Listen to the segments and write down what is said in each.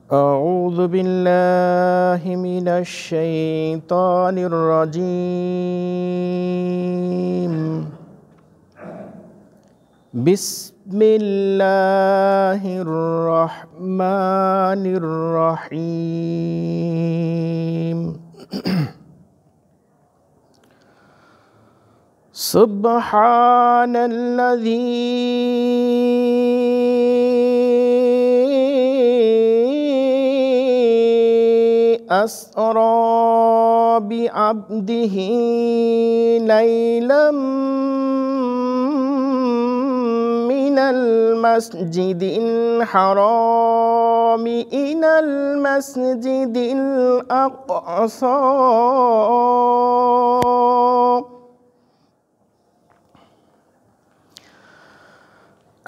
أعوذ بالله من الشيطان الرجيم بسم الله الرحمن الرحيم سبحان الذي أسرى بعبده ليلا من المسجد الحرام إلى المسجد الأقصى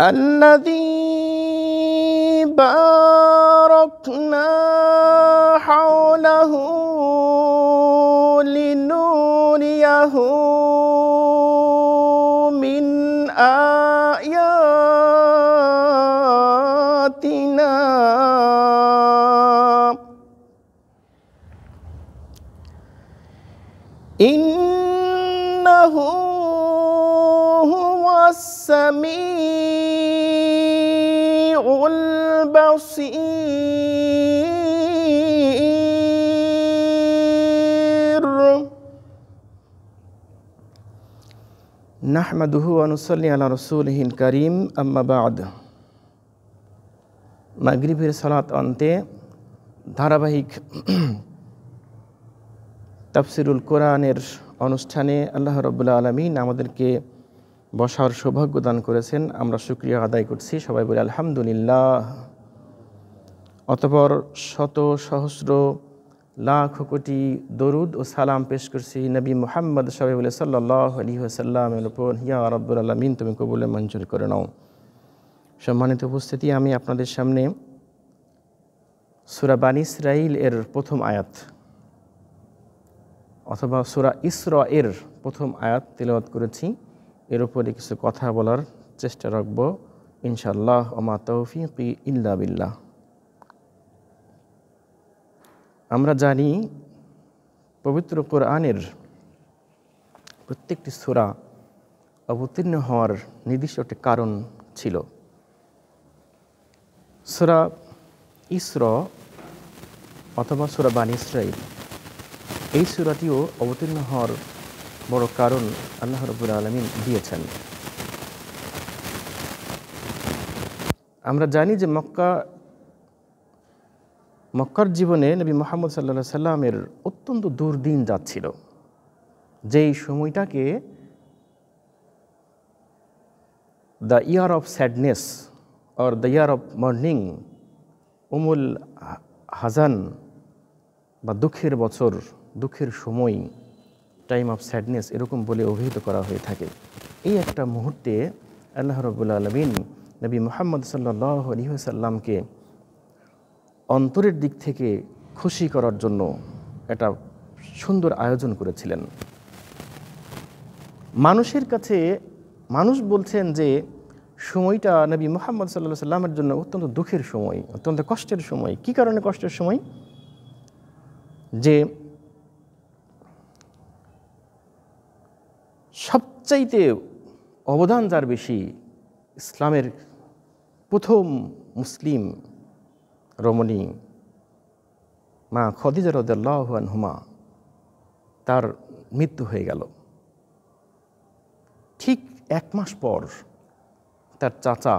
الذي باركنا حوله لنريه من آياتنا إنه هو السميع البصير نحمده ونصلي على رسوله الكريم أما بعد মাগরিবের সালাত অন্তে ধারাবাহিক তাফসিরুল কোরআনের অনুষ্ঠানে আল্লাহ রাব্বুল আলামিন আমাদেরকে বসার সৌভাগ্য দান করেছেন। আমরা শুকরিয়া আদায় করছি, সবাই বলি আলহামদুলিল্লাহ। অতঃপর শত সহস্র লাখ কোটি দরুদ ও সালাম পেশ করছি নবী মুহাম্মদ সবাই বলে সাল্লাল্লাহু আলাইহি ওয়াসাল্লামের উপর। ইয়া রাব্বুল আলামিন, তুমি কবুলে মঞ্জুর করে নাও। সম্মানিত উপস্থিতি, আমি আপনাদের সামনে সূরা বানী ইসরাঈল এর প্রথম আয়াত অথবা সূরা ইসরা এর প্রথম আয়াত তিলাওয়াত করেছি। এর উপরে কিছু কথা বলার চেষ্টা রাখব ইনশাআল্লাহ। ওমা তৌফিকি ইল্লা বিল্লাহ। আমরা জানি পবিত্র কোরআনের প্রত্যেকটি সূরা অবতীর্ণ হওয়ার নির্দিষ্ট একটি কারণ ছিল। সূরা ইসরা অথবা সূরা বানী ইসরাঈল, এই সূরাটিও অবতীর্ণ হওয়ার বড় কারণ আল্লাহ রাব্বুল আলামিন দিয়েছেন। আমরা জানি যে মক্কার জীবনে নবী মুহাম্মদ সাল্লাল্লাহু আলাইহি সাল্লামের অত্যন্ত দুর্দিন যাচ্ছিল। যেই সময়টাকে the year of sadness or the year of mourning, উমুল হাজান বা দুঃখের বছর, দুঃখের সময়, টাইম অফ স্যাডনেস এরকম বলে অভিহিত করা হয়ে থাকে। এই একটা মুহূর্তে আল্লাহ রাব্বুল আলামিন নবী মুহাম্মদ সাল্লাল্লাহু আলাইহি ওয়াসাল্লামকে অন্তরের দিক থেকে খুশি করার জন্য একটা সুন্দর আয়োজন করেছিলেন। মানুষের কাছে মানুষ বলছেন যে সময়টা নবী মুহাম্মদ সাল্লাল্লাহু আলাইহি ওয়াসাল্লামের জন্য অত্যন্ত দুঃখের সময়, অত্যন্ত কষ্টের সময়। কি কারণে কষ্টের সময়? যে সবচাইতে অবদান যার বেশি, ইসলামের প্রথম মুসলিম রমণী মা খাদিজা রাদিয়াল্লাহু আনহুমা, তার মৃত্যু হয়ে গেল। ঠিক 1 মাস পর তার চাচা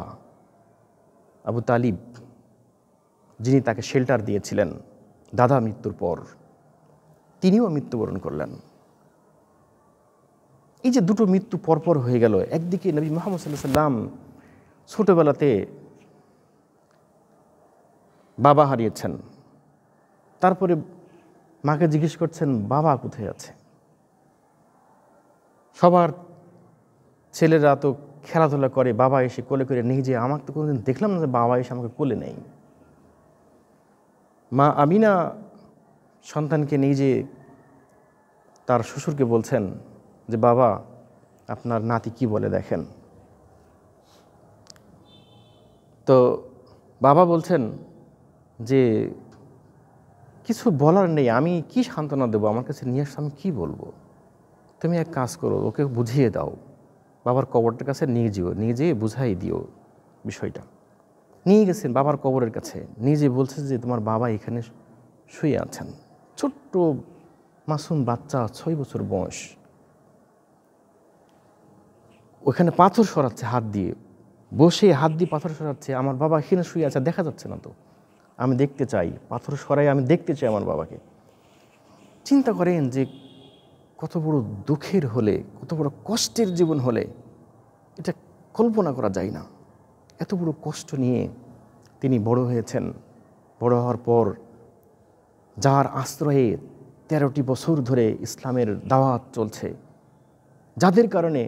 আবু তালিব, যিনি তাকে শেল্টার দিয়েছিলেন দাদা মৃত্যুর পর, তিনিও মৃত্যুবরণ করলেন। এই যে দুটো মৃত্যু পরপর হয়ে গেল, একদিকে নবী মুহাম্মদ সাল্লাল্লাহু আলাইহি সাল্লাম ছোটবেলাতে বাবা হারিয়েছেন, তারপরে মাকে জিজ্ঞেস করছেন বাবা কোথায় আছে। সবার ছেলেরা তো খেলাধুলা করে, বাবা এসে কোলে করে নিয়ে যে, আমাকে তো কোনোদিন দেখলাম না যে বাবা এসে আমাকে কোলে নেই। মা আমিনা সন্তানকে নিয়ে যে তার শ্বশুরকে বলছেন যে বাবা আপনার নাতি কি বলে দেখেন। তো বাবা বলছেন যে কিছু বলার নেই, আমি কি সান্ত্বনা দেবো, আমার কাছে নিয়ে আসলে আমি কী বলবো, তুমি এক কাজ করো, ওকে বুঝিয়ে দাও, বাবার কবরটার কাছে নিয়ে যেয়ে বুঝাই দিও বিষয়টা। নিয়ে গেছেন বাবার কবরের কাছে, নিজে বলছে যে তোমার বাবা এখানে শুয়ে আছেন। ছোট্ট মাসুম বাচ্চা, 6 বছর বয়স, ওখানে পাথর সরাচ্ছে হাত দিয়ে, বসে হাত দিয়ে পাথর সরাচ্ছে। আমার বাবা এখানে শুয়ে আছে, দেখা যাচ্ছে না তো, আমি দেখতে চাই, পাথর সরাই আমি দেখতে চাই আমার বাবাকে। চিন্তা করেন যে কত বড় দুঃখের হলে, কত বড় কষ্টের জীবন হলে এটা কল্পনা করা যায় না। এত বড় কষ্ট নিয়ে তিনি বড় হয়েছেন। বড় হওয়ার পর যার আশ্রয়ে 13টি বছর ধরে ইসলামের দাওয়াত চলছে, যাদের কারণে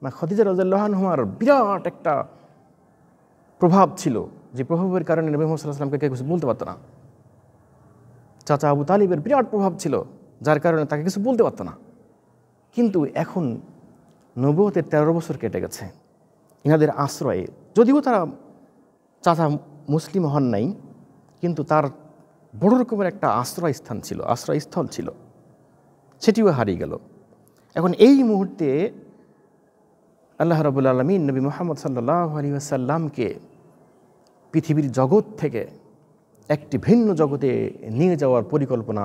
মা খাদিজা রাদিয়াল্লাহু আনহার বিরাট একটা প্রভাব ছিল, যে প্রভাবের কারণে নবী মুহাম্মদ সাল্লাল্লাহু আলাইহি ওয়াসাল্লামকে কেউ কিছু বলতে পারত না। চাচা আবু তালিবের বিরাট প্রভাব ছিল, যার কারণে তাকে কিছু বলতে পারত না। কিন্তু এখন নবুয়তের 13 বছর কেটে গেছে, ইনাদের আশ্রয়ে, যদিও তারা চাচা মুসলিম হন নাই, কিন্তু তার বড় রকমের একটা আশ্রয়স্থল ছিল, সেটিও হারিয়ে গেল। এখন এই মুহূর্তে আল্লাহ রাব্বুল আলামিন নবী মুহাম্মদ সাল্লাল্লাহু আলাইহি ওয়াসাল্লামকে পৃথিবীর জগৎ থেকে একটি ভিন্ন জগতে নিয়ে যাওয়ার পরিকল্পনা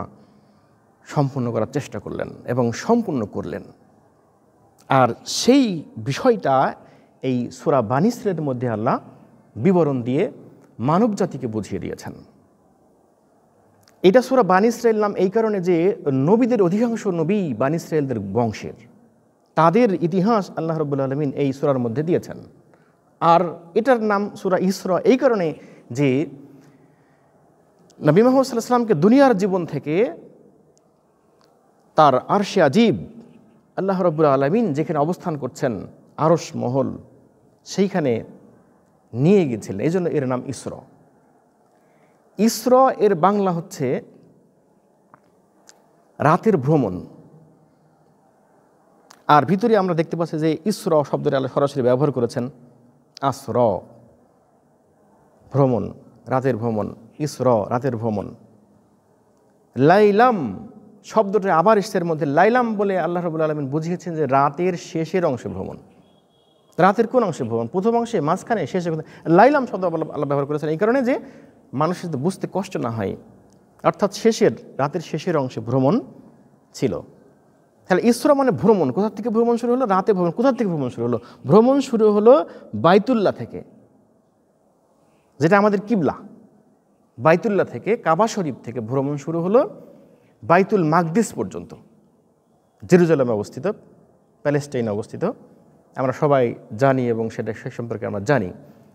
সম্পূর্ণ করার চেষ্টা করলেন এবং সম্পূর্ণ করলেন। আর সেই বিষয়টা এই সূরা বানী ইসরাঈলের মধ্যে আল্লাহ বিবরণ দিয়ে মানব জাতিকে বুঝিয়ে দিয়েছেন। এটা সূরা বানী ইসরাঈল নাম এই কারণে যে নবীদের অধিকাংশ নবী বানী ইসরাঈলদের বংশের, তাদের ইতিহাস আল্লাহ রাব্বুল আলামিন এই সূরার মধ্যে দিয়েছেন। আর এটার নাম সূরা ইসরা এই কারণে যে নবী মুহাম্মদ সাল্লাল্লাহু আলাইহি ওয়াসাল্লামকে দুনিয়ার জীবন থেকে তার আরশে আজিব, আল্লাহ রাব্বুল আলামিন যেখানে অবস্থান করছেন আরশ মহল, সেইখানে নিয়ে গেছিলেন। এই জন্য এর নাম ইসরা। ইসরা এর বাংলা হচ্ছে রাতের ভ্রমণ। আর ভিতরে আমরা দেখতে পাচ্ছি যে ইসরা শব্দটি আল্লাহ সরাসরি ব্যবহার করেছেন, আসরা ভ্রমণ, রাতের ভ্রমণ, ইসরা রাতের ভ্রমণ। লাইলাম শব্দটা আবার এসেছে এর মধ্যে, লাইলাম বলে আল্লাহ রাব্বুল আলামিন বুঝিয়েছেন যে রাতের শেষের অংশে ভ্রমণ। রাতের কোন অংশে ভ্রমণ? প্রথম অংশে, মাঝখানে, শেষে। লাইলাম শব্দ আল্লাহ ব্যবহার করেছেন এই কারণে যে মানুষের বুঝতে কষ্ট না হয়, অর্থাৎ রাতের শেষের অংশে ভ্রমণ ছিল। তাহলে ইসরা মানে ভ্রমণ। কোথা থেকে ভ্রমণ শুরু হলো? রাতে ভ্রমণ। কোথা থেকে ভ্রমণ শুরু হলো? ভ্রমণ শুরু হলো বাইতুল্লাহ থেকে, যেটা আমাদের কিবলা। বাইতুল্লাহ থেকে, কাবা শরীফ থেকে ভ্রমণ শুরু হলো বাইতুল মাকদিস পর্যন্ত, জেরুজালেমে অবস্থিত, প্যালেস্টাইনে অবস্থিত। আমরা সবাই জানি এবং সেটা সে সম্পর্কে আমরা জানি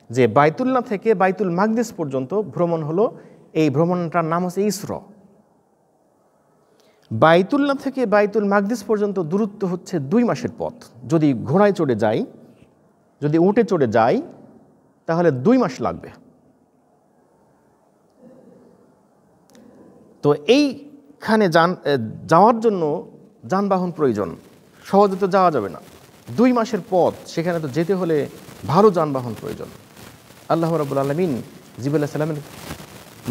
যে বাইতুল্লাহ থেকে বাইতুল মাকদিস পর্যন্ত ভ্রমণ হলো, এই ভ্রমণটার নাম হচ্ছে ইসরা। বাইতুল্লাহ থেকে বাইতুল মাকদিস পর্যন্ত দূরত্ব হচ্ছে 2 মাসের পথ। যদি ঘোড়ায় চড়ে যাই, যদি উটে চড়ে যাই, তাহলে 2 মাস লাগবে। তো এইখানে যাওয়ার জন্য যানবাহন প্রয়োজন, সহজে তো যাওয়া যাবে না। 2 মাসের পথ, সেখানে তো যেতে হলে ভালো যানবাহন প্রয়োজন। আল্লাহ রাব্বুল আলামিন জিবরাইল আলাইহিস সালামের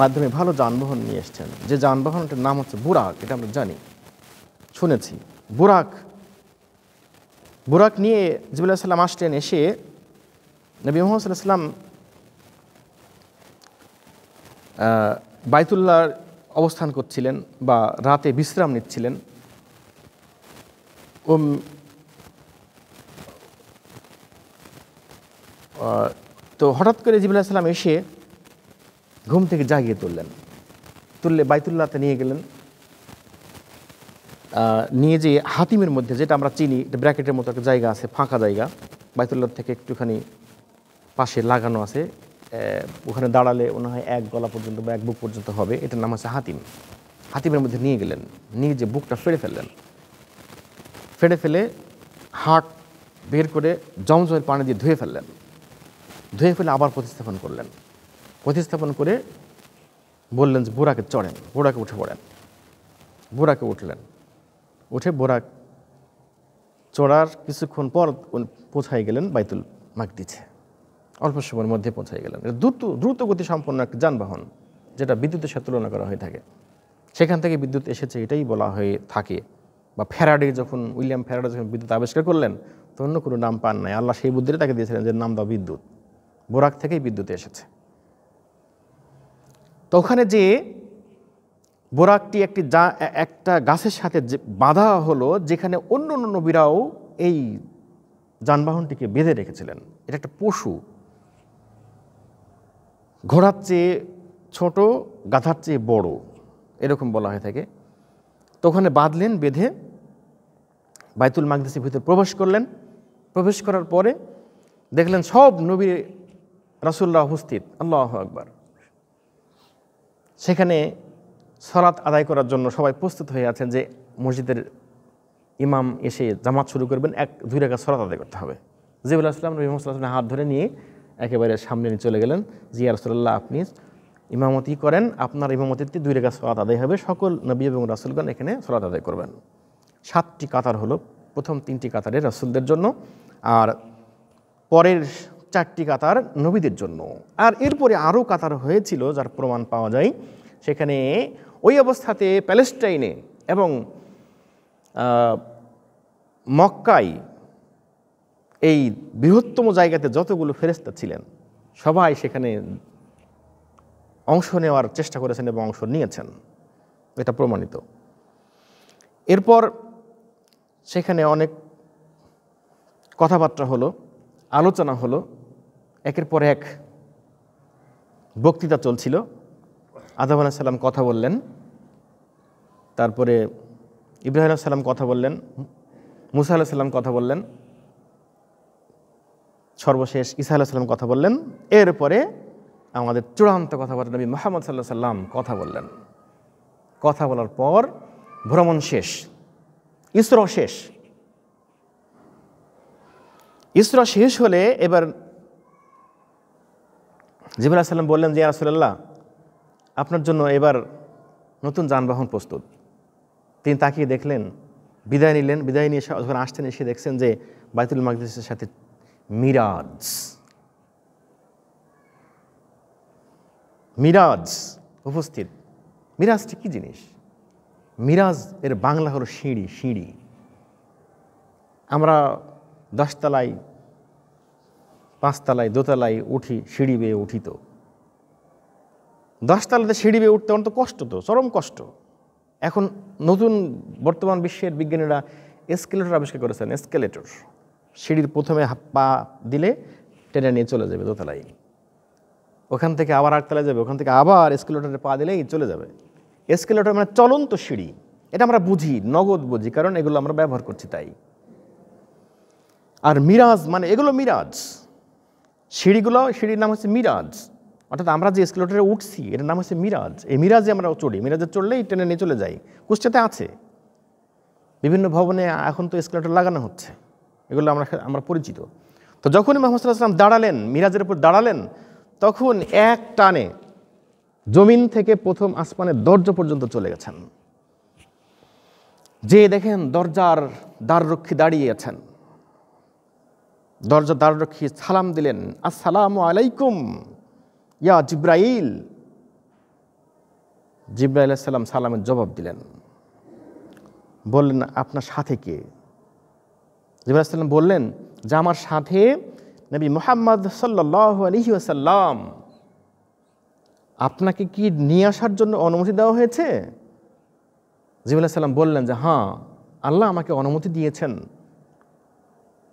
মাধ্যমে ভালো যানবাহন নিয়ে এসেছেন, যে যানবাহনটার নাম হচ্ছে বুরাক। এটা আমরা জানি, শুনেছি। বুরাক নিয়ে জিবরাইল আলাইহিস সালাম আসলেন। এসে নবী মুহাম্মদ সাল্লাল্লাহু আলাইহি ওয়াসাল্লাম বাইতুল্লাহ অবস্থান করছিলেন বা রাতে বিশ্রাম নিচ্ছিলেন। তো হঠাৎ করে জিবরাইল আলাইহিস সালাম এসে ঘুম থেকে জাগিয়ে তুললে বাইতুল্লাহতে নিয়ে গেলেন। নিয়ে যে হাতিমের মধ্যে, যেটা আমরা চিনি, ব্র্যাকেটের মতো একটা জায়গা আছে, ফাঁকা জায়গা, বাইতুল্লাহ থেকে একটুখানি পাশে লাগানো আছে, ওখানে দাঁড়ালে মনে হয় 1 গলা পর্যন্ত বা 1 বুক পর্যন্ত হবে, এটার নাম হচ্ছে হাতিম। হাতিমের মধ্যে নিয়ে গেলেন, নিয়ে যে বুকটা ফেড়ে ফেলে হাট বের করে জমজমের পানি দিয়ে ধুয়ে ফেলে আবার প্রতিস্থাপন করে বললেন যে বুরাকে চড়েন, বুরাকে উঠে পড়েন। বুরাকে উঠে বুরাক চড়ার কিছুক্ষণ পর পৌঁছায় গেলেন বাইতুল মাকদিসে। অল্প সময়ের মধ্যে পৌঁছায় গেলেন। দ্রুত গতি সম্পন্ন একটা যানবাহন, যেটা বিদ্যুতের সাথে তুলনা করা হয়ে থাকে, সেখান থেকে বিদ্যুৎ এসেছে এটাই বলা হয়ে থাকে। বা উইলিয়াম ফ্যারাডে যখন বিদ্যুৎ আবিষ্কার করলেন তো অন্য কোনো নাম পান নাই, আল্লাহ সেই বুদ্ধিটা তাকে দিয়েছিলেন যে নাম দাও বিদ্যুৎ। বোরাক থেকেই বিদ্যুৎ এসেছে। তো ওখানে যে বোরাকটি একটা গাছের সাথে বাঁধা হলো, যেখানে অন্য অন্য নবীরাও এই যানবাহনটিকে বেঁধে রেখেছিলেন। এটা একটা পশু, ঘোড়ার চেয়ে ছোট, গাধার চেয়ে বড়, এরকম বলা হয়ে থাকে। তো ওখানে বাঁধলেন, বেঁধে বাইতুল মাকদিসের ভিতরে প্রবেশ করলেন। প্রবেশ করার পরে দেখলেন সব নবী রাসূলুল্লাহ উপস্থিত। আল্লাহু আকবার। সেখানে সালাত আদায় করার জন্য সবাই প্রস্তুত হয়ে আছেন যে মসজিদের ইমাম এসে জামাত শুরু করবেন, 2 রাকাত সালাত আদায় করতে হবে। জিবরাইল আলাইহিস সালাম নবী মুহাম্মদ সাল্লাল্লাহু আলাইহি ওয়াসাল্লামের হাত ধরে নিয়ে একেবারে সামনে নিয়ে চলে গেলেন। জি ইয়া রাসূলুল্লাহ, আপনি ইমামতি করেন, আপনার ইমামতিতে 2 রাকাত সালাত আদায় হবে, সকল নবী এবং রাসূলগণ এখানে সালাত আদায় করবেন। 7টি কাতার হলো, প্রথম 3টি কাতারে রাসূলদের জন্য, আর পরের 4টি কাতার নবীদের জন্য। আর এরপরে আরও কাতার হয়েছিল যার প্রমাণ পাওয়া যায়। সেখানে ওই অবস্থাতে প্যালেস্টাইনে এবং মক্কায় এই বৃহত্তম জায়গাতে যতগুলো ফেরেশতা ছিলেন সবাই সেখানে অংশ নেওয়ার চেষ্টা করেছেন এবং অংশ নিয়েছেন, এটা প্রমাণিত। এরপর সেখানে অনেক কথাবার্তা হলো, আলোচনা হলো, একের পর এক বক্তৃতা চলছিল। আদম আলাইহিস সালাম কথা বললেন, তারপরে ইব্রাহিম আলাইহিস সালাম কথা বললেন, মুসা আলাইহিস সালাম কথা বললেন, সর্বশেষ ঈসা আলাইহিস সালাম কথা বললেন। এরপরে আমাদের চূড়ান্ত কথাবার্তা নবী মুহাম্মদ সাল্লাল্লাহু আলাইহি সাল্লাম কথা বললেন। কথা বলার পর ভ্রমণ শেষ, ইসরা শেষ। ইসরা শেষ হলে এবার জিবরাইল আলাইহিস সালাম বললেন যে ইয়া রাসূলুল্লাহ, আপনার জন্য এবার নতুন যানবাহন প্রস্তুত। তিনি তাকিয়ে দেখলেন, বিদায় নিলেন। বিদায় নিয়ে যখন আসতেন এসে দেখছেন যে বাইতুল মাকদিসের সাথে মিরাজ উপস্থিত। মিরাজটি কি জিনিস? মিরাজ এর বাংলা হলো সিঁড়ি। সিঁড়ি আমরা 10 তলায়, 5 তলায়, দোতলায় উঠি, সিঁড়ি বেয়ে উঠি। তো 10 তলাতে সিঁড়ি বেয়ে উঠতে অন্তত কষ্ট, তো চরম কষ্ট। এখন নতুন বর্তমান বিশ্বের বিজ্ঞানীরা এসকেলেটর আবিষ্কার করেছেন। এসকেলেটর, সিঁড়ির প্রথমে পা দিলে টেনে নিয়ে চলে যাবে দোতলায়, ওখান থেকে আবার 8 তলায় যাবে, ওখান থেকে আবার এসকেলেটরে পা দিলেই চলে যাবে। এসকেলেটর মানে চলন্ত সিঁড়ি। এটা আমরা বুঝি, নগদ বুঝি, কারণ এগুলো আমরা ব্যবহার করছি তাই। আর মিরাজ মানে এগুলো মিরাজ, সিঁড়ির নাম হচ্ছে মিরাজ। অর্থাৎ আমরা যে এসকেলেটরে উঠছি এটার নাম হচ্ছে মিরাজ। এই মিরাজে আমরা চড়ি, মিরাজে চড়লেই টেনে নিয়ে চলে যাই। কুষ্টিয়াতে আছে, বিভিন্ন ভবনে এখন তো এসকেলেটর লাগানো হচ্ছে, এগুলো আমরা পরিচিত। তো যখনই মুহাম্মদ সাল্লাল্লাহু আলাইহি ওয়াসাল্লাম দাঁড়ালেন, মিরাজের উপর দাঁড়ালেন, তখন এক টানে জমিন থেকে প্রথম আসমানের দরজা পর্যন্ত চলে গেছেন। যে দেখেন দরজার দ্বাররক্ষী দাঁড়িয়ে আছেন, দরজার দ্বাররক্ষী সালাম দিলেন, আসসালামু আলাইকুম ইয়া জিব্রাইল। জিব্রাইল আলাইহিস সালাম সালামের জবাব দিলেন, বললেন আপনার সাথে কে? জিব্রাইল আলাইহিস সালাম বললেন যে আমার সাথে নবী মুহাম্মদ সাল্লাল্লাহু আলাইহি ওয়াসাল্লাম। আপনাকে কি নিয়ে আসার জন্য অনুমতি দেওয়া হয়েছে? জিব্রাইল আলাইহিস সালাম বললেন যে হ্যাঁ, আল্লাহ আমাকে অনুমতি দিয়েছেন,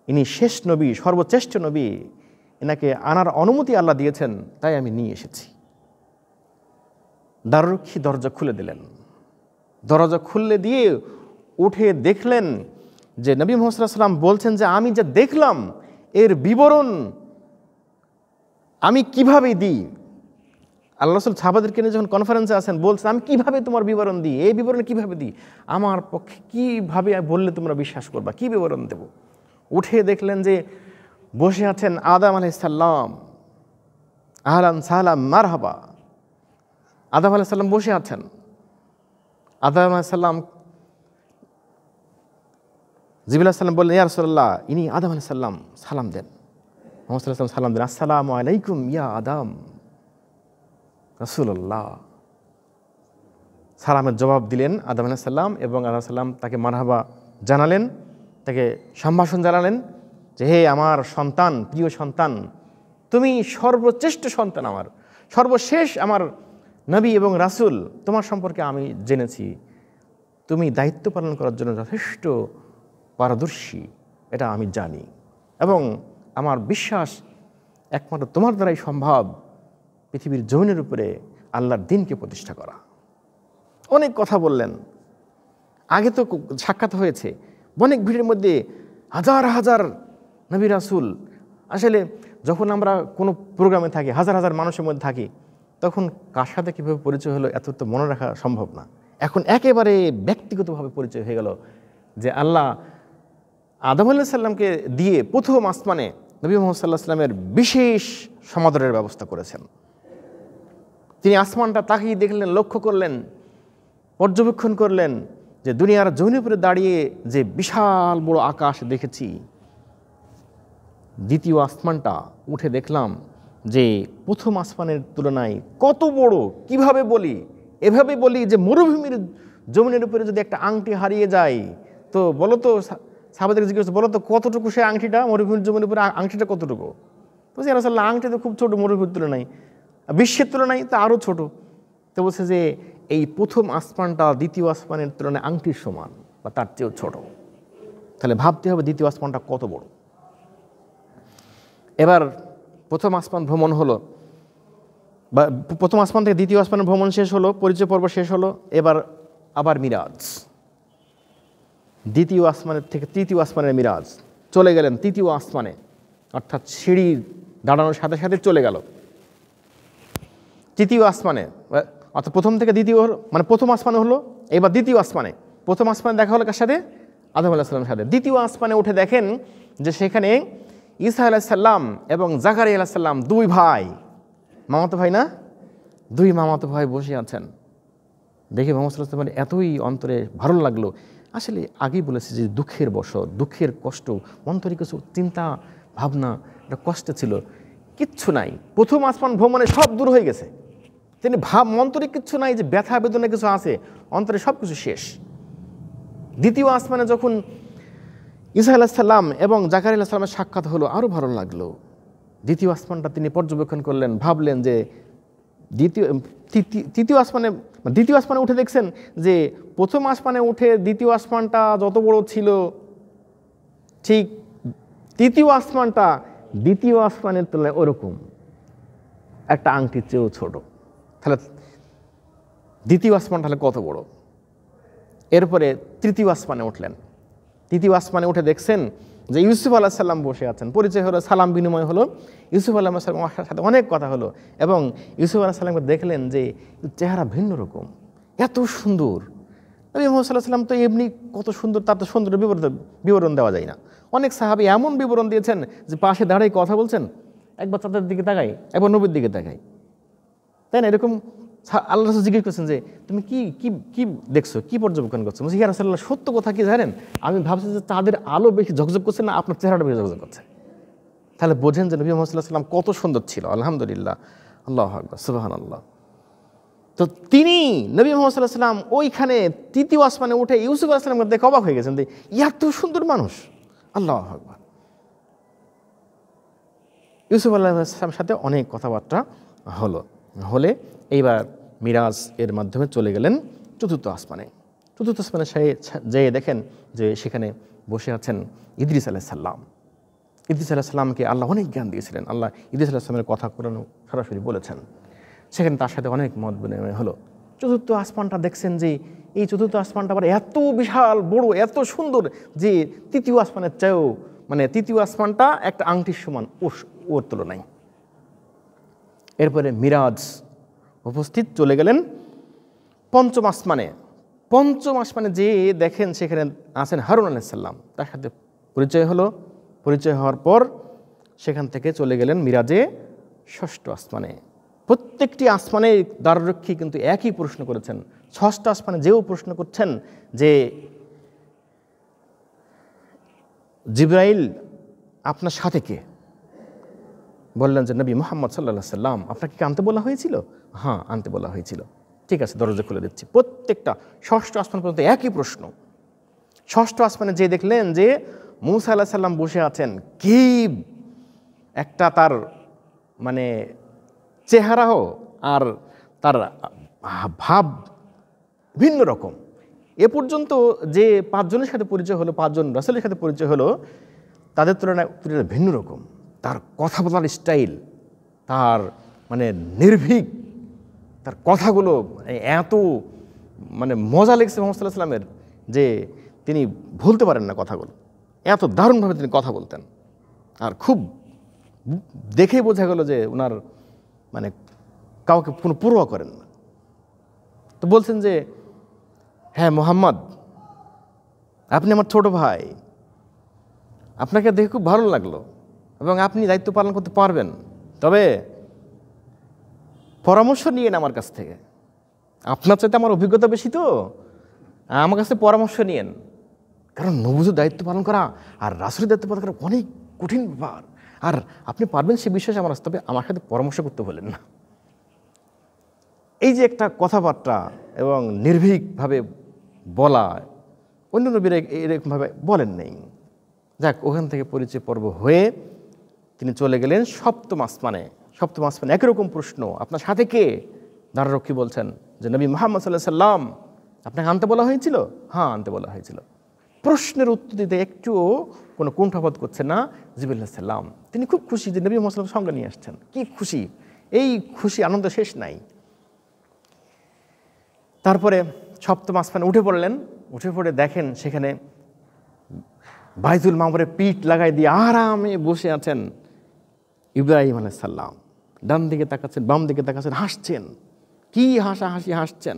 ইনি শেষ নবী, সর্বশ্রেষ্ঠ নবী, এনাকে আনার অনুমতি আল্লাহ দিয়েছেন, তাই আমি নিয়ে এসেছি। দ্বাররক্ষী দরজা খুলে দিলেন। দরজা খুলে দিয়ে উঠে দেখলেন যে নবী মুহাম্মদ সাল্লাল্লাহু আলাইহি ওয়াসাল্লাম বলছেন যে আমি যা দেখলাম এর বিবরণ আমি কিভাবে দিই। আল্লাহ রাসূল সাহাবাদেরকে নিয়ে যখন কনফারেন্সে আছেন বলছেন আমি কিভাবে তোমার বিবরণ দিই, এই বিবরণ কিভাবে দিই, আমার পক্ষে কিভাবে বললে তোমরা বিশ্বাস করবা, কি বিবরণ দেব। উঠে দেখলেন যে বসে আছেন আদম আলাইহিস সালাম, আহলান সাহলাম মারহাবা। আদম আলাইহিস সালাম বসে আছেন। আদম আলাইহিস সালাম, জিবরাইল আলাইহিস সালাম বললেন ইয়া রাসূলুল্লাহ, ইনি আদম আলাইহিস সালাম, সালাম দেন। মুহাম্মদ সাল্লাল্লাহু আলাইহি ওয়াসাল্লাম সালাম দেন, আসসালামু আলাইকুম ইয়া আদম। রাসূলুল্লাহ সালামের জবাব দিলেন আদম আলাইহিস সালাম, এবং আদম আলাইহিস সালাম তাকে মারহাবা জানালেন, তাকে সম্ভাষণ জানালেন যে হে আমার সন্তান, প্রিয় সন্তান, তুমি সর্বশ্রেষ্ঠ সন্তান, আমার সর্বশেষ আমার নবী এবং রাসূল, তোমার সম্পর্কে আমি জেনেছি তুমি দায়িত্ব পালন করার জন্য যথেষ্ট পারদর্শী, এটা আমি জানি, এবং আমার বিশ্বাস একমাত্র তোমার দ্বারাই সম্ভব পৃথিবীর জমিনের উপরে আল্লাহর দ্বীনকে প্রতিষ্ঠা করা। অনেক কথা বললেন। আগে তো সাক্ষাৎ হয়েছে, অনেক ভিড়ের মধ্যে হাজার হাজার নবী রাসূল। আসলে যখন আমরা কোনো প্রোগ্রামে থাকি, হাজার হাজার মানুষের মধ্যে থাকি, তখন কার সাথে কীভাবে পরিচয় হলো এত তো মনে রাখা সম্ভব না। এখন একেবারে ব্যক্তিগতভাবে পরিচয় হয়ে গেল যে আল্লাহ আদম আলাইহিস সালামকে দিয়ে প্রথম আসমানে নবী মুহাম্মদ সাল্লাল্লাহু আলাইহি ওয়াসাল্লামের বিশেষ সমাদরের ব্যবস্থা করেছেন। তিনি আসমানটা তাকিয়ে দেখলেন, লক্ষ্য করলেন, পর্যবেক্ষণ করলেন যে দুনিয়ার জমিনের উপরে দাঁড়িয়ে যে বিশাল বড় আকাশ দেখেছি, দ্বিতীয় আসমানটা উঠে দেখলাম যে প্রথম আসমানের তুলনায় কত বড়। কিভাবে বলি? এভাবে বলি যে মরুভূমির জমিনের উপরে যদি একটা আংটি হারিয়ে যায়, তো বলো তো, সাহাবাদেরকে জিজ্ঞেস বলো তো কতটুকু সে আংটিটা, মরুভূমির জমিনের উপরে আংটিটা কতটুকু? তো ইয়া রাসূলুল্লাহ, আংটি তো খুব ছোটো, মরুভূমির তুলনায়, বিশ্বের তুলনায় তো আরও ছোট। তো বলছে যে এই প্রথম আসমানটা দ্বিতীয় আসমানের তুলনায় আংটির সমান বা তার চেয়েও ছোট। তাহলে ভাবতে হবে দ্বিতীয় আসমানটা কত বড়। এবার প্রথম আসমান ভ্রমণ হলো, বা প্রথম আসমান থেকে দ্বিতীয় আসমানের ভ্রমণ শেষ হলো, পরিচয় পর্ব শেষ হলো। এবার আবার মিরাজ, দ্বিতীয় আসমানের থেকে তৃতীয় আসমানের মিরাজ, চলে গেলেন তৃতীয় আসমানে, অর্থাৎ সিঁড়ি দাঁড়ানোর সাথে সাথে চলে গেল তৃতীয় আসমানে। অর্থাৎ প্রথম থেকে দ্বিতীয়, মানে প্রথম আসমানে হলো, এবার দ্বিতীয় আসমানে। প্রথম আসমানে দেখা হলো কার সাথে? আদম আলাইহিস সালামের সাথে। দ্বিতীয় আসমানে উঠে দেখেন যে সেখানে ঈসা আলাইহিস সালাম এবং জাকারিয়া আলাইহিস সালাম, দুই ভাই, মামাতো ভাই না, দুই মামাতো ভাই বসে আছেন। দেখে মুহাম্মদ সাল্লাল্লাহু আলাইহি ওয়াসাল্লাম এতই অন্তরে ভালো লাগলো। আসলে আগেই বলেছি যে দুঃখের বশত, দুঃখের কষ্ট, অন্তরে কিছু চিন্তা ভাবনা, একটা কষ্ট ছিল, কিচ্ছু নাই। প্রথম আসমান ভ্রমণে সব দূর হয়ে গেছে। তিনি অন্তরে কিচ্ছু নাই যে ব্যথা বেদনা কিছু আছে, অন্তরে সব কিছু শেষ। দ্বিতীয় আসমানে যখন ঈসা আলাইহিস সালাম এবং জাকারিয়া আলাইহিস সালামের সাক্ষাৎ হলো, আরও ভালো লাগলো। দ্বিতীয় আসমানটা তিনি পর্যবেক্ষণ করলেন, ভাবলেন যে দ্বিতীয় আসমানে উঠে দেখছেন যে প্রথম আসমানে উঠে দ্বিতীয় আসমানটা যত বড় ছিল, ঠিক তৃতীয় আসমানটা দ্বিতীয় আসমানের তুলনায় ওরকম একটা আংটির চেয়েও ছোট। তাহলে দ্বিতীয় আসমান তাহলে কত বড়? এরপরে তৃতীয় আসমানে উঠলেন। তৃতীয় আসমানে উঠে দেখছেন যে ইউসুফ আলাইহিস সালাম বসে আছেন। পরিচয় হলো, সালাম বিনিময় হলো, ইউসুফ আলাইহিস সালামের সাথে অনেক কথা হলো, এবং ইউসুফ আলাইহিস সালামকে দেখলেন যে চেহারা ভিন্ন রকম, এত সুন্দর। নবী মুহাম্মদ সাল্লাল্লাহু আলাইহি ওয়াসাল্লাম তো এমনি কত সুন্দর, তার তো সুন্দর বিবরণ দেওয়া যায় না। অনেক সাহাবী এমন বিবরণ দিয়েছেন যে পাশে দাঁড়িয়ে কথা বলছেন, একবার তাদের দিকে তাকাই, একবার নবীর দিকে তাকাই, তাই না? এরকম আল্লাহ রাসূল জিজ্ঞেস করছেন যে তুমি কি কি কি দেখছো, কি পর্যবেক্ষণ করছো? বলছি, ইয়া রাসূলুল্লাহ, সত্য কথা কি জানেন, আমি ভাবছি যে তাদের আলো বেশি ঝকঝক করছে না আপনার চেহারাটা বেশি ঝকঝক করছে। তাহলে বোঝেন যে নবী মুহাম্মদ সাল্লাল্লাহু আলাইহি ওয়াসাল্লাম কত সুন্দর ছিল। আলহামদুলিল্লাহ, আল্লাহু আকবার, সুবহানাল্লাহ। তো তিনি নবী মুহাম্মদ সাল্লাল্লাহু আলাইহি ওয়াসাল্লাম ওইখানে তৃতীয় আসমানে উঠে ইউসুফ আলাইহিস সালামকে দেখে অবাক হয়ে গেছেন যে এত সুন্দর মানুষ। আল্লাহু আকবার। ইউসুফ আলাইহিস সালামের সাথে অনেক কথাবার্তা হলে এইবার মিরাজ এর মাধ্যমে চলে গেলেন চতুর্থ আসমানে। চতুর্থ আসমানে যেয়ে দেখেন যে সেখানে বসে আছেন ইদ্রিস আলাইহিস সালাম। ইদ্রিস আলাইহিস সালামকে আল্লাহ অনেক জ্ঞান দিয়েছিলেন। আল্লাহ ইদ্রিস আলাইহিস সালামের কথা কোরআন সরাসরি বলেছেন। সেখানে তার সাথে অনেক মত বিনিময় হলো। চতুর্থ আসমানটা দেখছেন যে এই চতুর্থ আসমানটা আবার এত বিশাল বড়, এত সুন্দর যে তৃতীয় আসমানের চেয়েও, মানে তৃতীয় আসমানটা একটা আংটির সমান ওর তুলনায়। এরপরে মিরাজ উপস্থিত, চলে গেলেন পঞ্চম আসমানে। পঞ্চম আসমানে যে দেখেন সেখানে আছেন হারুন আলাইহিস সালাম, তার সাথে পরিচয় হলো। পরিচয় হওয়ার পর সেখান থেকে চলে গেলেন মিরাজে ষষ্ঠ আসমানে। প্রত্যেকটি আসমানে দ্বাররক্ষী কিন্তু একই প্রশ্ন করেছেন। ষষ্ঠ আসমানে যেও প্রশ্ন করছেন যে জিবরাইল আপনার সাথে কে? বললেন যে নবী মুহাম্মদ সাল্লাল্লাহু আলাইহি সাল্লাম। আপনাকে কি আনতে বলা হয়েছিল? হ্যাঁ, আনতে বলা হয়েছিল। ঠিক আছে, দরজা খুলে দিচ্ছি। প্রত্যেকটা ষষ্ঠ আসমান পর্যন্ত একই প্রশ্ন। ষষ্ঠ আসমানে যে দেখলেন যে মূসা আলাইহিস সালাম বসে আছেন, কি একটা তার মানে চেহারাও আর তার ভাব ভিন্ন রকম। এ পর্যন্ত যে পাঁচজনের সাথে পরিচয় হলো, পাঁচজন রাসূলের সাথে পরিচয় হলো, তাদের তুলনায় ভিন্ন রকম। তার কথা বলার স্টাইল, তার মানে নির্ভীক, তার কথাগুলো এত মানে মজা লেগেছে মুহাম্মদ সাল্লাল্লাহু আলাইহি ওয়াসাল্লামের যে তিনি ভুলতে পারেন না কথাগুলো। এত দারুণভাবে তিনি কথা বলতেন, আর খুব দেখেই বোঝা গেল যে ওনার মানে কাউকে কোনো পরোয়া করেন না। তো বলছেন যে, হ্যাঁ মুহাম্মদ, আপনি আমার ছোট ভাই, আপনাকে দেখে খুব ভালো লাগলো এবং আপনি দায়িত্ব পালন করতে পারবেন, তবে পরামর্শ নিয়েন আমার কাছ থেকে। আপনার চাইতে আমার অভিজ্ঞতা বেশি, তো আমার কাছে পরামর্শ নিয়েন, কারণ নবুয়তের দায়িত্ব পালন করা আর রাসূলের দায়িত্ব পালন করা অনেক কঠিন ব্যাপার, আর আপনি পারবেন সে বিশ্বাস আমার আছে, তবে আমার সাথে পরামর্শ করতে বলেন না। এই যে একটা কথাবার্তা এবং নির্ভীকভাবে বলা, অন্য নবীরা এরকমভাবে বলেন নেই। যাক, ওখান থেকে পরিচয় পর্ব হয়ে তিনি চলে গেলেন সপ্তম আসমানে। সপ্তম আসমানে একই রকম প্রশ্ন, আপনার সাথে কে? দ্বাররক্ষী বলছেন যে নবী মুহাম্মদ সাল্লাল্লাহু আলাইহি সাল্লাম, আপনাকে আনতে বলা হয়েছিল? হ্যাঁ, আনতে বলা হয়েছিল। প্রশ্নের উত্তর দিতে একটুও কোনো কুণ্ঠাবোধ করছে না জিবরিল আলাইহিস সালাম। তিনি খুব খুশি যে নবী মুহাম্মদ সাল্লাল্লাহু আলাইহি ওয়াসাল্লাম সঙ্গে নিয়ে আসছেন। কি খুশি! এই খুশি আনন্দ শেষ নাই। তারপরে সপ্তম আসমানে উঠে পড়লেন। উঠে পড়ে দেখেন সেখানে বাইতুল মামুরে পিঠ লাগাই দিয়ে আরামে বসে আছেন ইব্রাহিম আলাইহিস সালাম। ডান দিকে তাকাচ্ছেন, বাম দিকে তাকাচ্ছেন, হাসছেন। কি হাসাহাসি হাসছেন!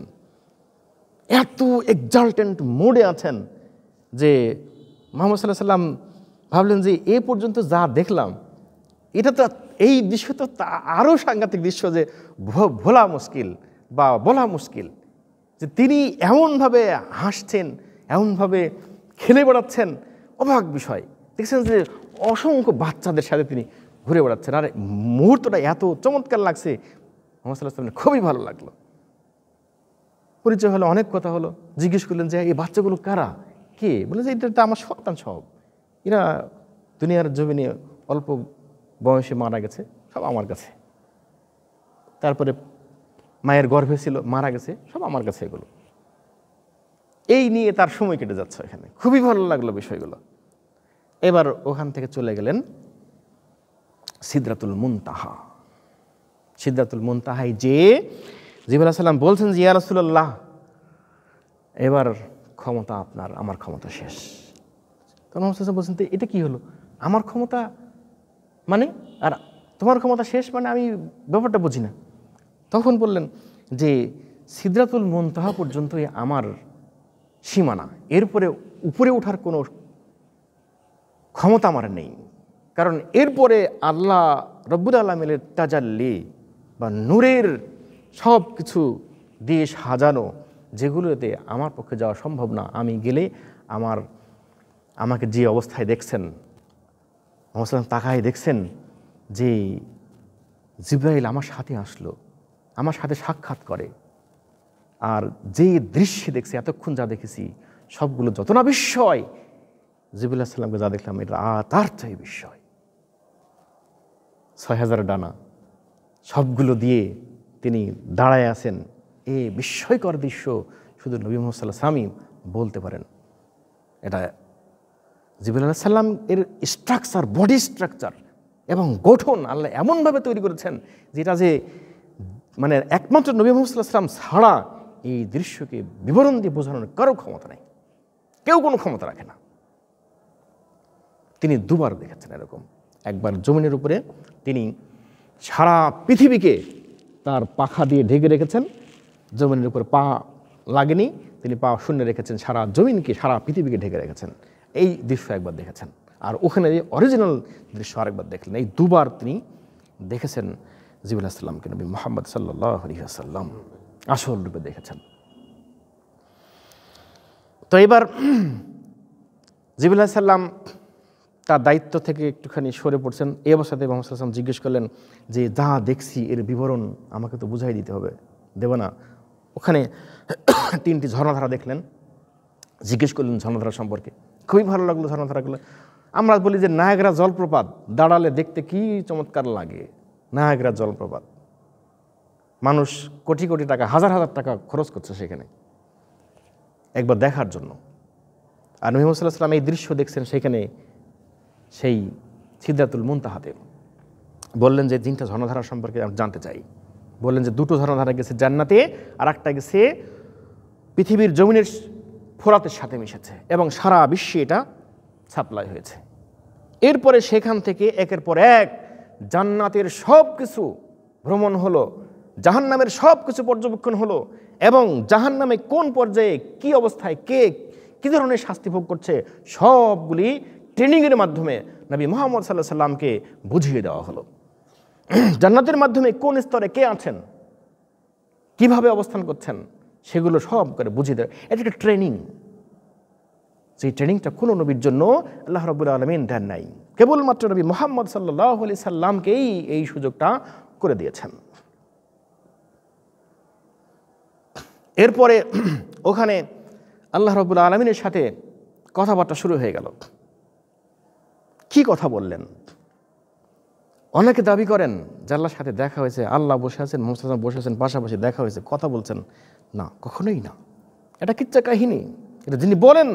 এত এক্সাল্টেন্ট মোডে আছেন যে মুহাম্মদ সাল্লাল্লাহু আলাইহি ওয়াসাল্লাম ভাবলেন যে এ পর্যন্ত যা দেখলাম, এটা তো, এই দৃশ্য তো আরও সাংঘাতিক দৃশ্য যে ভোলা মুশকিল বা বলা মুশকিল, যে তিনি এমনভাবে হাসছেন, এমনভাবে খেলে বেড়াচ্ছেন, অবাক বিষয়। দেখছেন যে অসংখ্য বাচ্চাদের সাথে তিনি ঘুরে বেড়াচ্ছেন, আর মুহূর্তটা এত চমৎকার লাগছে, মুহাম্মদ সাল্লাল্লাহু আলাইহি ওয়াসাল্লাম খুবই ভালো লাগলো। পরিচয় হলো, অনেক কথা হলো। জিজ্ঞেস করলেন যে এই বাচ্চাগুলো কারা, কে? বলে যে এটা আমার সন্তান সব, এরা দুনিয়ার জমিনে অল্প বয়সে মারা গেছে, সব আমার কাছে। তারপরে মায়ের গর্ভে ছিল, মারা গেছে, সব আমার কাছে এগুলো। এই নিয়ে তার সময় কেটে যাচ্ছে এখানে, খুবই ভালো লাগলো বিষয়গুলো। এবার ওখান থেকে চলে গেলেন সিদরাতুল মুনতাহা। সিদরাতুল মুনতাহায় যে জিবরাইল আলাইহিস সালাম বলছেন যে ইয়া রাসূলুল্লাহ, এবার ক্ষমতা আপনার, আমার ক্ষমতা শেষ। তখন মুহাম্মদ সাল্লাল্লাহু আলাইহি ওয়াসাল্লাম বলছেন, এটা কি হলো? আমার ক্ষমতা মানে, আর তোমার ক্ষমতা শেষ মানে? আমি ব্যাপারটা বুঝি না। তখন বললেন যে সিদরাতুল মুনতাহা পর্যন্তই আমার সীমানা, এরপরে উপরে ওঠার কোনো ক্ষমতা আমার নেই, কারণ এরপরে আল্লাহ রব্বুল আলামিনের তাজাল্লি বা নূরের সব কিছু দিয়ে সাজানো, যেগুলোতে আমার পক্ষে যাওয়া সম্ভব না। আমি গেলে আমাকে যে অবস্থায় দেখছেন, মুহাম্মদ তাকায় দেখছেন যে জিবরাইল আমার সাথে আসলো, আমার সাথে সাক্ষাৎ করে, আর যে দৃশ্যে দেখছি, এতক্ষণ যা দেখেছি সবগুলো যত না বিস্ময়, জিবরাইল আলাইহিস সালামকে যা দেখলাম এটা তার চেয়ে বিস্ময়। ৬,০০০ ডানা সবগুলো দিয়ে তিনি দাঁড়ায় আছেন। এই বিস্ময়কর দৃশ্য শুধু নবী মুহাম্মদ সাল্লাল্লাহু আলাইহি ওয়াসাল্লাম বলতে পারেন। এটা জিবরাইল আলাইহিস সালাম এর স্ট্রাকচার, বডি স্ট্রাকচার এবং গঠন আল্লাহ এমনভাবে তৈরি করেছেন যেটা যে মানে একমাত্র নবী মুহাম্মদ সাল্লাল্লাহু আলাইহি ওয়াসাল্লাম ছাড়া এই দৃশ্যকে বিবরণ দিয়ে বোঝানোর কারো ক্ষমতা নেই, কেউ কোনো ক্ষমতা রাখে না। তিনি দুবার দেখেছেন এরকম। একবার জমিনের উপরে তিনি সারা পৃথিবীকে তার পাখা দিয়ে ঢেকে রেখেছেন, জমিনের উপরে পা লাগেনি, তিনি পা শূন্য রেখেছেন, সারা জমিনকে, সারা পৃথিবীকে ঢেকে রেখেছেন। এই দৃশ্য একবার দেখেছেন, আর ওখানে অরিজিনাল দৃশ্য আরেকবার দেখলেন। এই দুবার তিনি দেখেছেন জিবরাইল আলাইহিস সালামকে, নবী মুহাম্মদ সাল্লাল্লাহু আলাইহি ওয়াসাল্লাম আসল রূপে দেখেছেন। তো এবার জিবরাইল আলাইহিস সালাম তার দায়িত্ব থেকে একটুখানি সরে পড়ছেন। এই অবস্থাতে মুহাম্মদ সাল্লাল্লাহু আলাইহি ওয়াসাল্লাম জিজ্ঞেস করলেন যে যা দেখছি এর বিবরণ আমাকে তো বুঝাই দিতে হবে, দেব না? ওখানে 3টি ঝর্ণাধারা দেখলেন, জিজ্ঞেস করলেন ঝর্ণাধারা সম্পর্কে। খুবই ভালো লাগলো ঝর্ণাধারাগুলো। আমরা বলি যে নায়াগ্রা জলপ্রপাত দাঁড়ালে দেখতে কি চমৎকার লাগে। নায়াগ্রা জলপ্রপাত, মানুষ কোটি কোটি টাকা, হাজার হাজার টাকা খরচ করছে সেখানে একবার দেখার জন্য। আর নবী মুহাম্মদ সাল্লাল্লাহু আলাইহি ওয়াসাল্লাম এই দৃশ্য দেখছেন সেখানে, সেই সিদরাতুল মুনতাহাতে। বললেন যে 3টা ঝর্ণাধারা সম্পর্কে আমি জানতে চাই। বললেন যে 2টো ঝর্ণাধারা গেছে জান্নাতে, আর একটা গেছে পৃথিবীর জমিনের ফোরাতের সাথে মিশেছে এবং সারা বিশ্বে এটা সাপ্লাই হয়েছে। এরপরে সেখান থেকে একের পর এক জান্নাতের সব কিছু ভ্রমণ হলো, জাহান্নামের সব কিছু পর্যবেক্ষণ হলো, এবং জাহান্নামে কোন পর্যায়ে কি অবস্থায় কে কী ধরনের শাস্তি ভোগ করছে সবগুলি ট্রেনিংয়ের মাধ্যমে নবী মুহাম্মদ সাল্লাল্লাহু আলাইহি সাল্লামকে বুঝিয়ে দেওয়া হলো। জান্নাতের মাধ্যমে কোন স্তরে কে আছেন, কিভাবে অবস্থান করছেন, সেগুলো সব করে বুঝিয়ে দেয়। এটা একটা ট্রেনিং। সেই ট্রেনিংটা কোনো নবীর জন্য আল্লাহ রাব্বুল আলামিন দেন নাই, কেবলমাত্র নবী মুহাম্মদ সাল্লাল্লাহু আলাইহি সাল্লামকেই এই সুযোগটা করে দিয়েছেন। এরপরে ওখানে আল্লাহ রাব্বুল আলামিনের সাথে কথাবার্তা শুরু হয়ে গেল। কি কথা বললেন? অনেকে দাবি করেন যে আল্লাহর সাথে দেখা হয়েছে, আল্লাহ বসে আছেন, মুহাম্মদ সাল্লাল্লাহু আলাইহি ওয়াসাল্লাম বসে আছেন, পাশাপাশি দেখা হয়েছে, কথা বলছেন। না, কখনোই না, এটা কিচ্ছা কাহিনী। এটা যিনি বলেন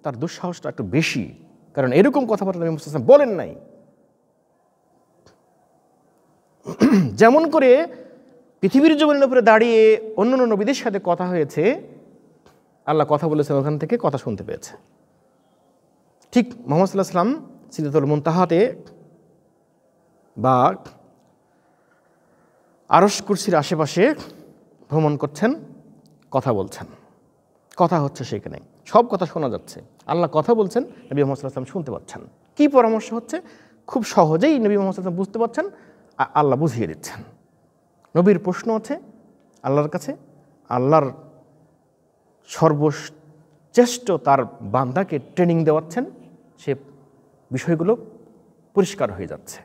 তার দুঃসাহসটা একটু বেশি, কারণ এরকম কথাবার্তা নবী মুহাম্মদ সাল্লাল্লাহু আলাইহি ওয়াসাল্লাম বলেন নাই। যেমন করে পৃথিবীর জমিনের উপরে দাঁড়িয়ে অন্যান্য নবীদের সাথে কথা হয়েছে, আল্লাহ কথা বলেছেন, ওখান থেকে কথা শুনতে পেয়েছে। ঠিক মুহাম্মদ সাল্লাল্লাহু আলাইহি ওয়াসাল্লাম সিদরাতুল মুনতাহাতে বা আরশ কুরসির আশেপাশে ভ্রমণ করছেন, কথা বলছেন, কথা হচ্ছে সেখানে, সব কথা শোনা যাচ্ছে। আল্লাহ কথা বলছেন, নবী মুহাম্মদ সাল্লাল্লাহু আলাইহি ওয়াসাল্লাম শুনতে পাচ্ছেন। কি পরামর্শ হচ্ছে খুব সহজেই নবী মুহাম্মদ সাল্লাল্লাহু আলাইহি ওয়াসাল্লাম বুঝতে পারছেন, আল্লাহ বুঝিয়ে দিচ্ছেন। নবীর প্রশ্ন আছে আল্লাহর কাছে, আল্লাহর সর্বশ্রেষ্ঠ তার বান্দাকে ট্রেনিং দেওয়াচ্ছেন, সে বিষয়গুলো পরিষ্কার হয়ে যাচ্ছে।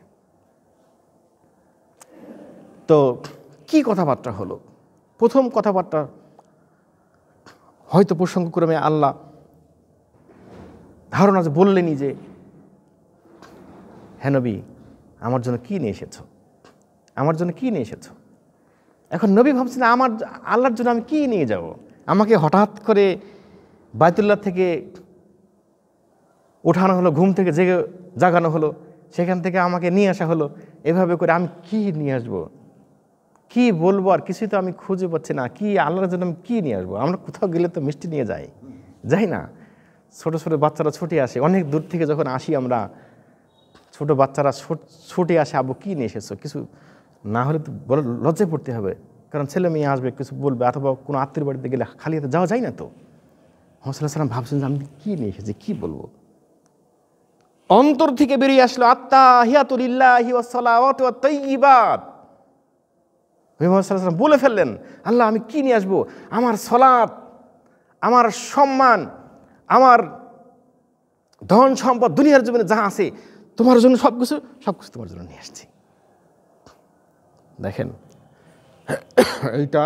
তো কি কথাবার্তা হলো? প্রথম কথাবার্তা হয়তো প্রসঙ্গক্রমে আল্লাহ ধারণা যে বললেনই যে, হ্যাঁ নবী, আমার জন্য কি নিয়ে এসেছো, আমার জন্য কি নিয়ে এসেছো। এখন নবী ভাবছেন আমার আল্লাহর জন্য আমি কি নিয়ে যাব। আমাকে হঠাৎ করে বাইতুল্লাহ থেকে ওঠানো হলো, ঘুম থেকে জাগানো হলো, সেখান থেকে আমাকে নিয়ে আসা হলো, এভাবে করে আমি কি নিয়ে আসবো, কি বলবো, আর কিছুই তো আমি খুঁজে পাচ্ছি না। কি আল্লাহর জন্য আমি কি নিয়ে আসবো? আমরা কোথাও গেলে তো মিষ্টি নিয়ে যাই না? ছোটো ছোটো বাচ্চারা ছুটে আসে, অনেক দূর থেকে যখন আসি আমরা, ছোটো বাচ্চারা ছুটে আসে, আব্বু কী নিয়ে এসেছো। কিছু না হলে তো বড় লজ্জায় পড়তে হবে, কারণ ছেলে মেয়ে আসবে, কিছু বলবে, অথবা কোনো আত্মীয় বাড়িতে গেলে খালি হাতে যাওয়া যায় না। তো মুহাম্মদ সাল্লাল্লাহু আলাইহি ওয়াসাল্লাম ভাবছেন যে আমি কী নিয়ে এসেছি, কী বলবো। অন্তর থেকে বেরিয়ে আসলো আত্তাহিয়াতু লিল্লাহি ওয়াস সালাওয়াতু ওয়াত তাইয়্যিবাত। মুহাম্মদ সাল্লাল্লাহু আলাইহি ওয়াসাল্লাম বলে ফেললেন, আল্লাহ আমি কি নিয়ে আসবো? আমার সালাত, আমার সম্মান, আমার ধন সম্পদ, দুনিয়ার জীবনে যা আছে তোমার জন্য সব কিছু তোমার জন্য নিয়ে আসছি। দেখেন, এইটা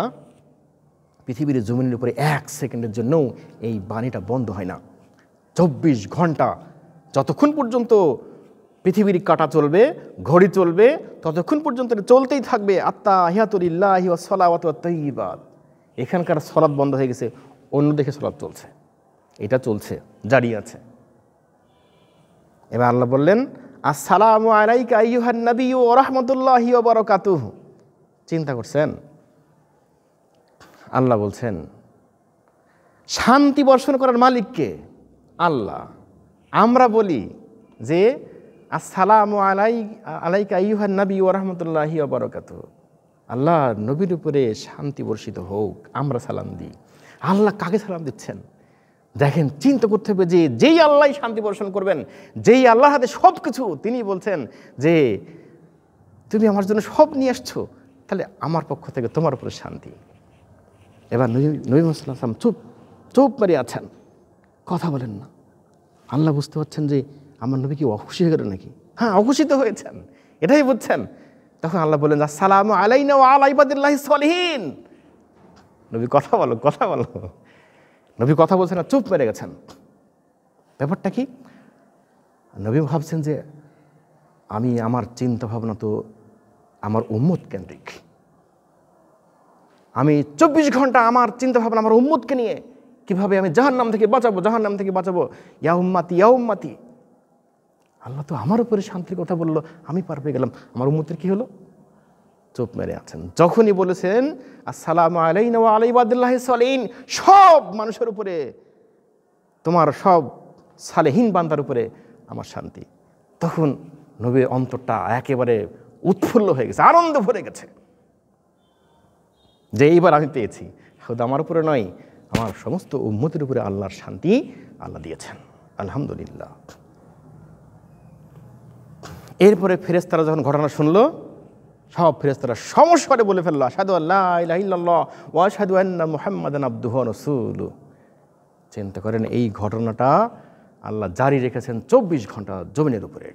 পৃথিবীর জমিনের উপরে 1 সেকেন্ডের জন্যও এই বাণীটা বন্ধ হয় না। 24 ঘন্টা যতক্ষণ পর্যন্ত পৃথিবীর কাঁটা চলবে, ঘড়ি চলবে, ততক্ষণ পর্যন্ত এটা চলতেই থাকবে। আত্তাহিয়াতু লিল্লাহি ওয়াস সালাওয়াতু ওয়াত তাইয়্যিবাত। এখানকার সালাত বন্ধ হয়ে গেছে, অন্য দিকে সালাত চলছে, এটা চলছে, জারি আছে। এবার আল্লাহ বললেন, আসসালামু আলাইকা আইয়ুহান নাবিয়্যু ওয়া রাহমাতুল্লাহি ওয়া বারাকাতুহু। চিন্তা করছেন, আল্লাহ বলছেন শান্তি বর্ষণ করার মালিককে আল্লাহ। আমরা বলি যে আসসালামু আলাইকা আইয়ুহান নাবিয়্যু ওয়া রাহমাতুল্লাহি ওয়া বারাকাতুহু, আল্লাহ নবীর উপরে শান্তি বর্ষিত হোক, আমরা সালাম দিই। আল্লাহ কাকে সালাম দিচ্ছেন? দেখেন, চিন্তা করতে হবে যে যেই আল্লাহ শান্তি বর্ষণ করবেন, যেই আল্লাহর হাতে সব কিছু, তিনি বলছেন যে তুমি আমার জন্য সব নিয়ে আসছো, তাহলে আমার পক্ষ থেকে তোমার উপরে শান্তি। এবার নবী মুহাম্মদ সাল্লাল্লাহু আলাইহি ওয়াসাল্লাম চুপ মারিয়ে আছেন, কথা বলেন না। আল্লাহ বুঝতে পারছেন যে আমার নবী কি অখুশি হয়ে গেল নাকি? হ্যাঁ, অখুশি তো হয়েছেন, এটাই বুঝছেন। তখন আল্লাহ বললেন, আসসালামু আলাইনা ওয়া আলা ইবাদিল্লাহিস সালিহিন। নবী কথা বলো, কথা বলো। নবী কথা বলছেন না, চুপ মেরে গেছেন। ব্যাপারটা কি? নবী ভাবছেন যে আমি, আমার চিন্তা ভাবনা তো আমার উম্মত কেন্দ্রিক। আমি 24 ঘন্টা আমার চিন্তা ভাবনা আমার উম্মতকে নিয়ে, কিভাবে আমি জাহান্নাম থেকে বাঁচাবো, জাহান্নাম থেকে বাঁচাবো। ইয়া উম্মাতি, ইয়া উম্মাতি। আল্লাহ তো আমার উপরে শান্তির কথা বললো, আমি পার পেয়ে গেলাম, আমার উম্মতের কি হলো? চুপ মেরে আছেন। যখনই বলেছেন আসসালামু আলাইনা ওয়া আলা ইবাদিল্লাহিস সালিহিন, সব মানুষের উপরে, তোমার সব সালেহীন বান্দার উপরে আমার শান্তি, তখন নবীর অন্তরটা একেবারে উৎফুল্ল হয়ে গেছে, আনন্দ ভরে গেছে যে এইবার আমি পেয়েছি। শুধু আমার উপরে নয়, আমার সমস্ত উম্মতের উপরে আল্লাহর শান্তি আল্লাহ দিয়েছেন, আলহামদুলিল্লাহ। এরপরে ফেরেশতারা যখন ঘটনা শুনলো, সব ফেরেশতারা সমস্বরে বলে ফেললো আশহাদু আল্লা ইলাহা ইল্লাল্লাহ ওয়া আশহাদু আন্না মুহাম্মাদান আবদুহু ওয়া রাসূলুহু। চিন্তা করেন, এই ঘটনাটা আল্লাহ জারি রেখেছেন 24 ঘন্টা জমিনের উপরে।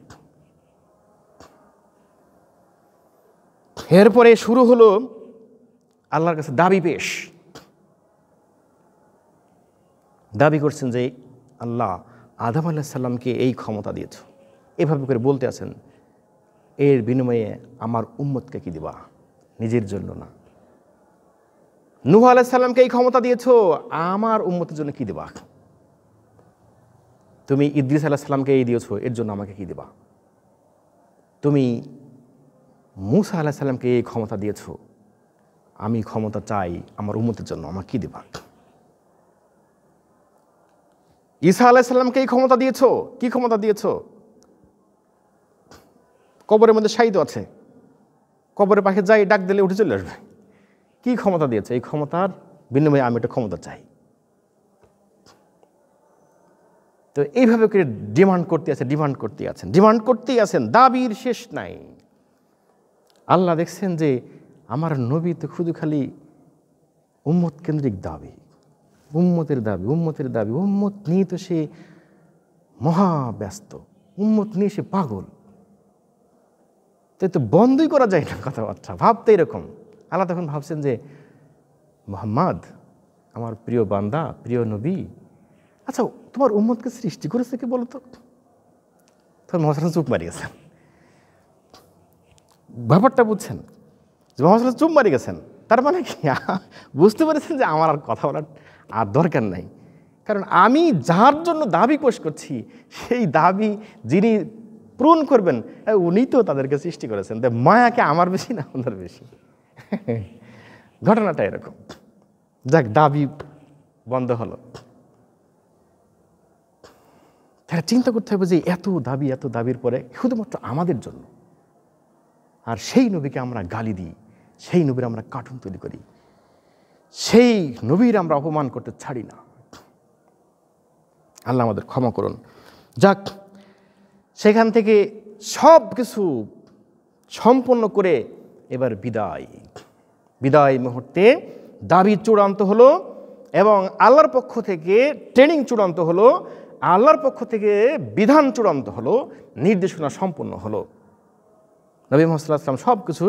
এরপরে শুরু হলো আল্লাহর কাছে দাবি পেশ। দাবি করছেন যে আল্লাহ আদম আলাইহিস সালামকে এই ক্ষমতা দিয়েছ, এভাবে করে বলতে আছেন, এর বিনিময়ে আমার উম্মতকে কি দিবা? নিজের জন্য না। নূহ আলাইহিস সালামকে এই ক্ষমতা দিয়েছ, আমার উম্মতের জন্য কি দিবা? তুমি ইদ্রিস আলাইহিস সালামকে এই দিয়েছ, এর জন্য আমাকে কি দিবা? তুমি মূসা আলাইহিস সালামকে এই ক্ষমতা দিয়েছ, আমি ক্ষমতা চাই আমার উম্মতের জন্য, আমাকে কি দিবা? ঈসা আলাইহিস সালামকে এই ক্ষমতা দিয়েছ, কি ক্ষমতা দিয়েছ? কবরের মধ্যে শায়িত আছে, কবরের পাশে যাই ডাক দিলে উঠে চলে আসবে, কি ক্ষমতা দিয়েছে? এই ক্ষমতার বিনিময়ে আমি একটা ক্ষমতা চাই। তো এইভাবে করে ডিমান্ড করতেই আছেন, দাবির শেষ নাই। আল্লাহ দেখছেন যে আমার নবী তো শুধু খালি উম্মত কেন্দ্রিক দাবি, উম্মতের দাবি, উম্মত নিয়ে তো সে মহাব্যস্ত, উম্মত নিয়ে সে পাগল। তো বন্ধই করা যায় না কথাবার্তা, ভাবতে এরকম। আল্লাহ তখন ভাবছেন যে মুহাম্মদ আমার প্রিয় বান্দা, প্রিয় নবী, আচ্ছা তোমার উম্মতকে সৃষ্টি করেছে কি বলো তো? তখন মুহাম্মদ চুপ মারি গেছেন। ব্যাপারটা বুঝছেন যে মুহাম্মদ চুপ মারি গেছেন, তার মানে কি বুঝতে পেরেছেন যে আমার আর কথা বলার আর দরকার নাই, কারণ আমি যার জন্য দাবি পেশ করছি সেই দাবি যিনি পূরণ করবেন উনি তো তাদেরকে সৃষ্টি করেছেন। তাই মায়াকে আমার বেশি না ওনার বেশি। ঘটনাটা এরকম। যাক, দাবি বন্ধ হলো। তারা চিন্তা করতে হবে যে এত দাবির পরে শুধুমাত্র আমাদের জন্য, আর সেই নবীকে আমরা গালি দিই, সেই নবীর আমরা কার্টুন তৈরি করি, সেই নবীর আমরা অপমান করতে ছাড়ি না। আল্লাহ আমাদের ক্ষমা করুন। যাক, সেখান থেকে সব কিছু সম্পন্ন করে এবার বিদায় মুহূর্তে দাবি চূড়ান্ত হলো এবং আল্লাহর পক্ষ থেকে ট্রেনিং চূড়ান্ত হলো, আল্লাহর পক্ষ থেকে বিধান চূড়ান্ত হলো, নির্দেশনা সম্পন্ন হলো। নবী মুহাম্মদ সাল্লাল্লাহু আলাইহি ওয়াসাল্লাম সব কিছু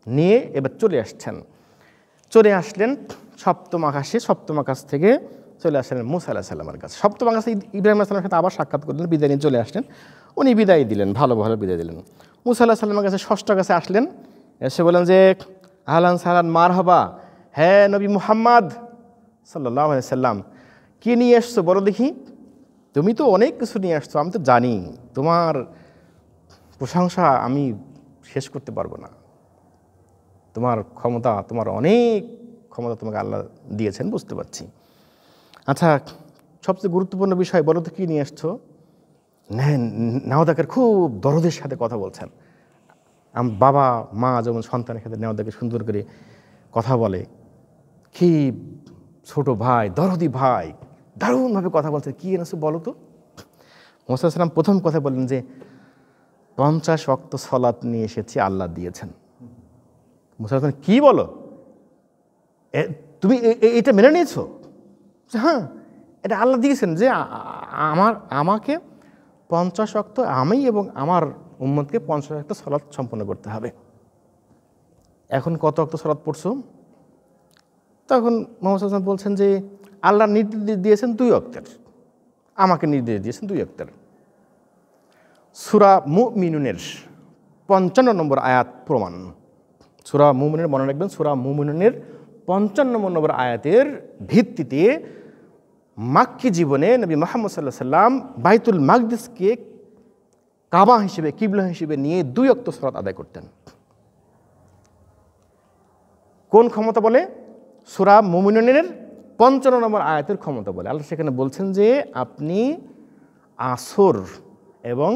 নিয়ে এবার চলে আসলেন সপ্তম আকাশ থেকে চলে আসলেন মূসা আলাইহিস সালামের কাছে। সপ্তম আকাশে ইব্রাহিম আলাইহিস সালামের সাথে আবার সাক্ষাৎ করলেন, বিদায় নিয়ে চলে আসলেন। উনি বিদায় দিলেন, ভালো বিদায় দিলেন। মূসা আলাইহিস সালামের কাছে ষষ্ঠ আকাশে আসলেন, এসে বলেন যে আহলান সাহলান মারহাবা, হ্যাঁ নবী মুহাম্মদ সাল্লাল্লাহু আলাইহি সাল্লাম, কি নিয়ে এসছো বলো দেখি? তুমি তো অনেক কিছু নিয়ে আসছো, আমি তো জানি, তোমার প্রশংসা আমি শেষ করতে পারবো না। তোমার ক্ষমতা, তোমার অনেক ক্ষমতা তোমাকে আল্লাহ দিয়েছেন, বুঝতে পারছি। আচ্ছা, সবচেয়ে গুরুত্বপূর্ণ বিষয় বলো তো, কী নিয়ে আসছো? নেওদাকের খুব দরদের সাথে কথা বলছেন। বাবা মা যেমন সন্তানের সাথে নেওদাকে সুন্দর করে কথা বলে, কি ছোট ভাই, দরদি ভাই, দারুণভাবে কথা বলছে। কী এনেছো বলো তো? মুহাম্মদ সাল্লাল্লাহু আলাইহি ওয়াসাল্লাম প্রথম কথা বললেন যে 50 ওয়াক্ত সালাত নিয়ে এসেছি, আল্লাহ দিয়েছেন। মুসা আলাইহিস সালাম, কি বলো, তুমি এটা মেনে নিয়েছো? হ্যাঁ, এটা আল্লাহ দিয়েছেন যে আমাকে 50 ওয়াক্ত, আমি এবং আমার উম্মতকে 50 ওয়াক্ত সালাত সম্পন্ন করতে হবে। এখন কত ওয়াক্ত সালাত পড়ছো? তখন মোহাম্মদ সাল্লাল্লাহু আলাইহি ওয়াসাল্লাম বলছেন যে আল্লাহ নির্দেশ দিয়েছেন 2 ওয়াক্তের, আমাকে নির্দেশ দিয়েছেন 2 ওয়াক্তের। সূরা মুমিনুনের 55 নম্বর আয়াত প্রমাণ। সূরা মুমিনুনের মনে রাখবেন, সূরা মুমিনুনের 55 নম্বর আয়াতের ভিত্তিতে মাক্কি জীবনে নবী মুহাম্মদ সাল্লাল্লাহু আলাইহি ওয়াসাল্লাম বাইতুল মাকদিসকে কাবা হিসেবে, কিবলা হিসেবে নিয়ে 2 ওয়াক্ত সালাত আদায় করতেন। কোন ক্ষমতা বলে? সূরা মুমিনুনের 55 নম্বর আয়াতের ক্ষমতা বলে। আল্লাহ সেখানে বলছেন যে আপনি আসর এবং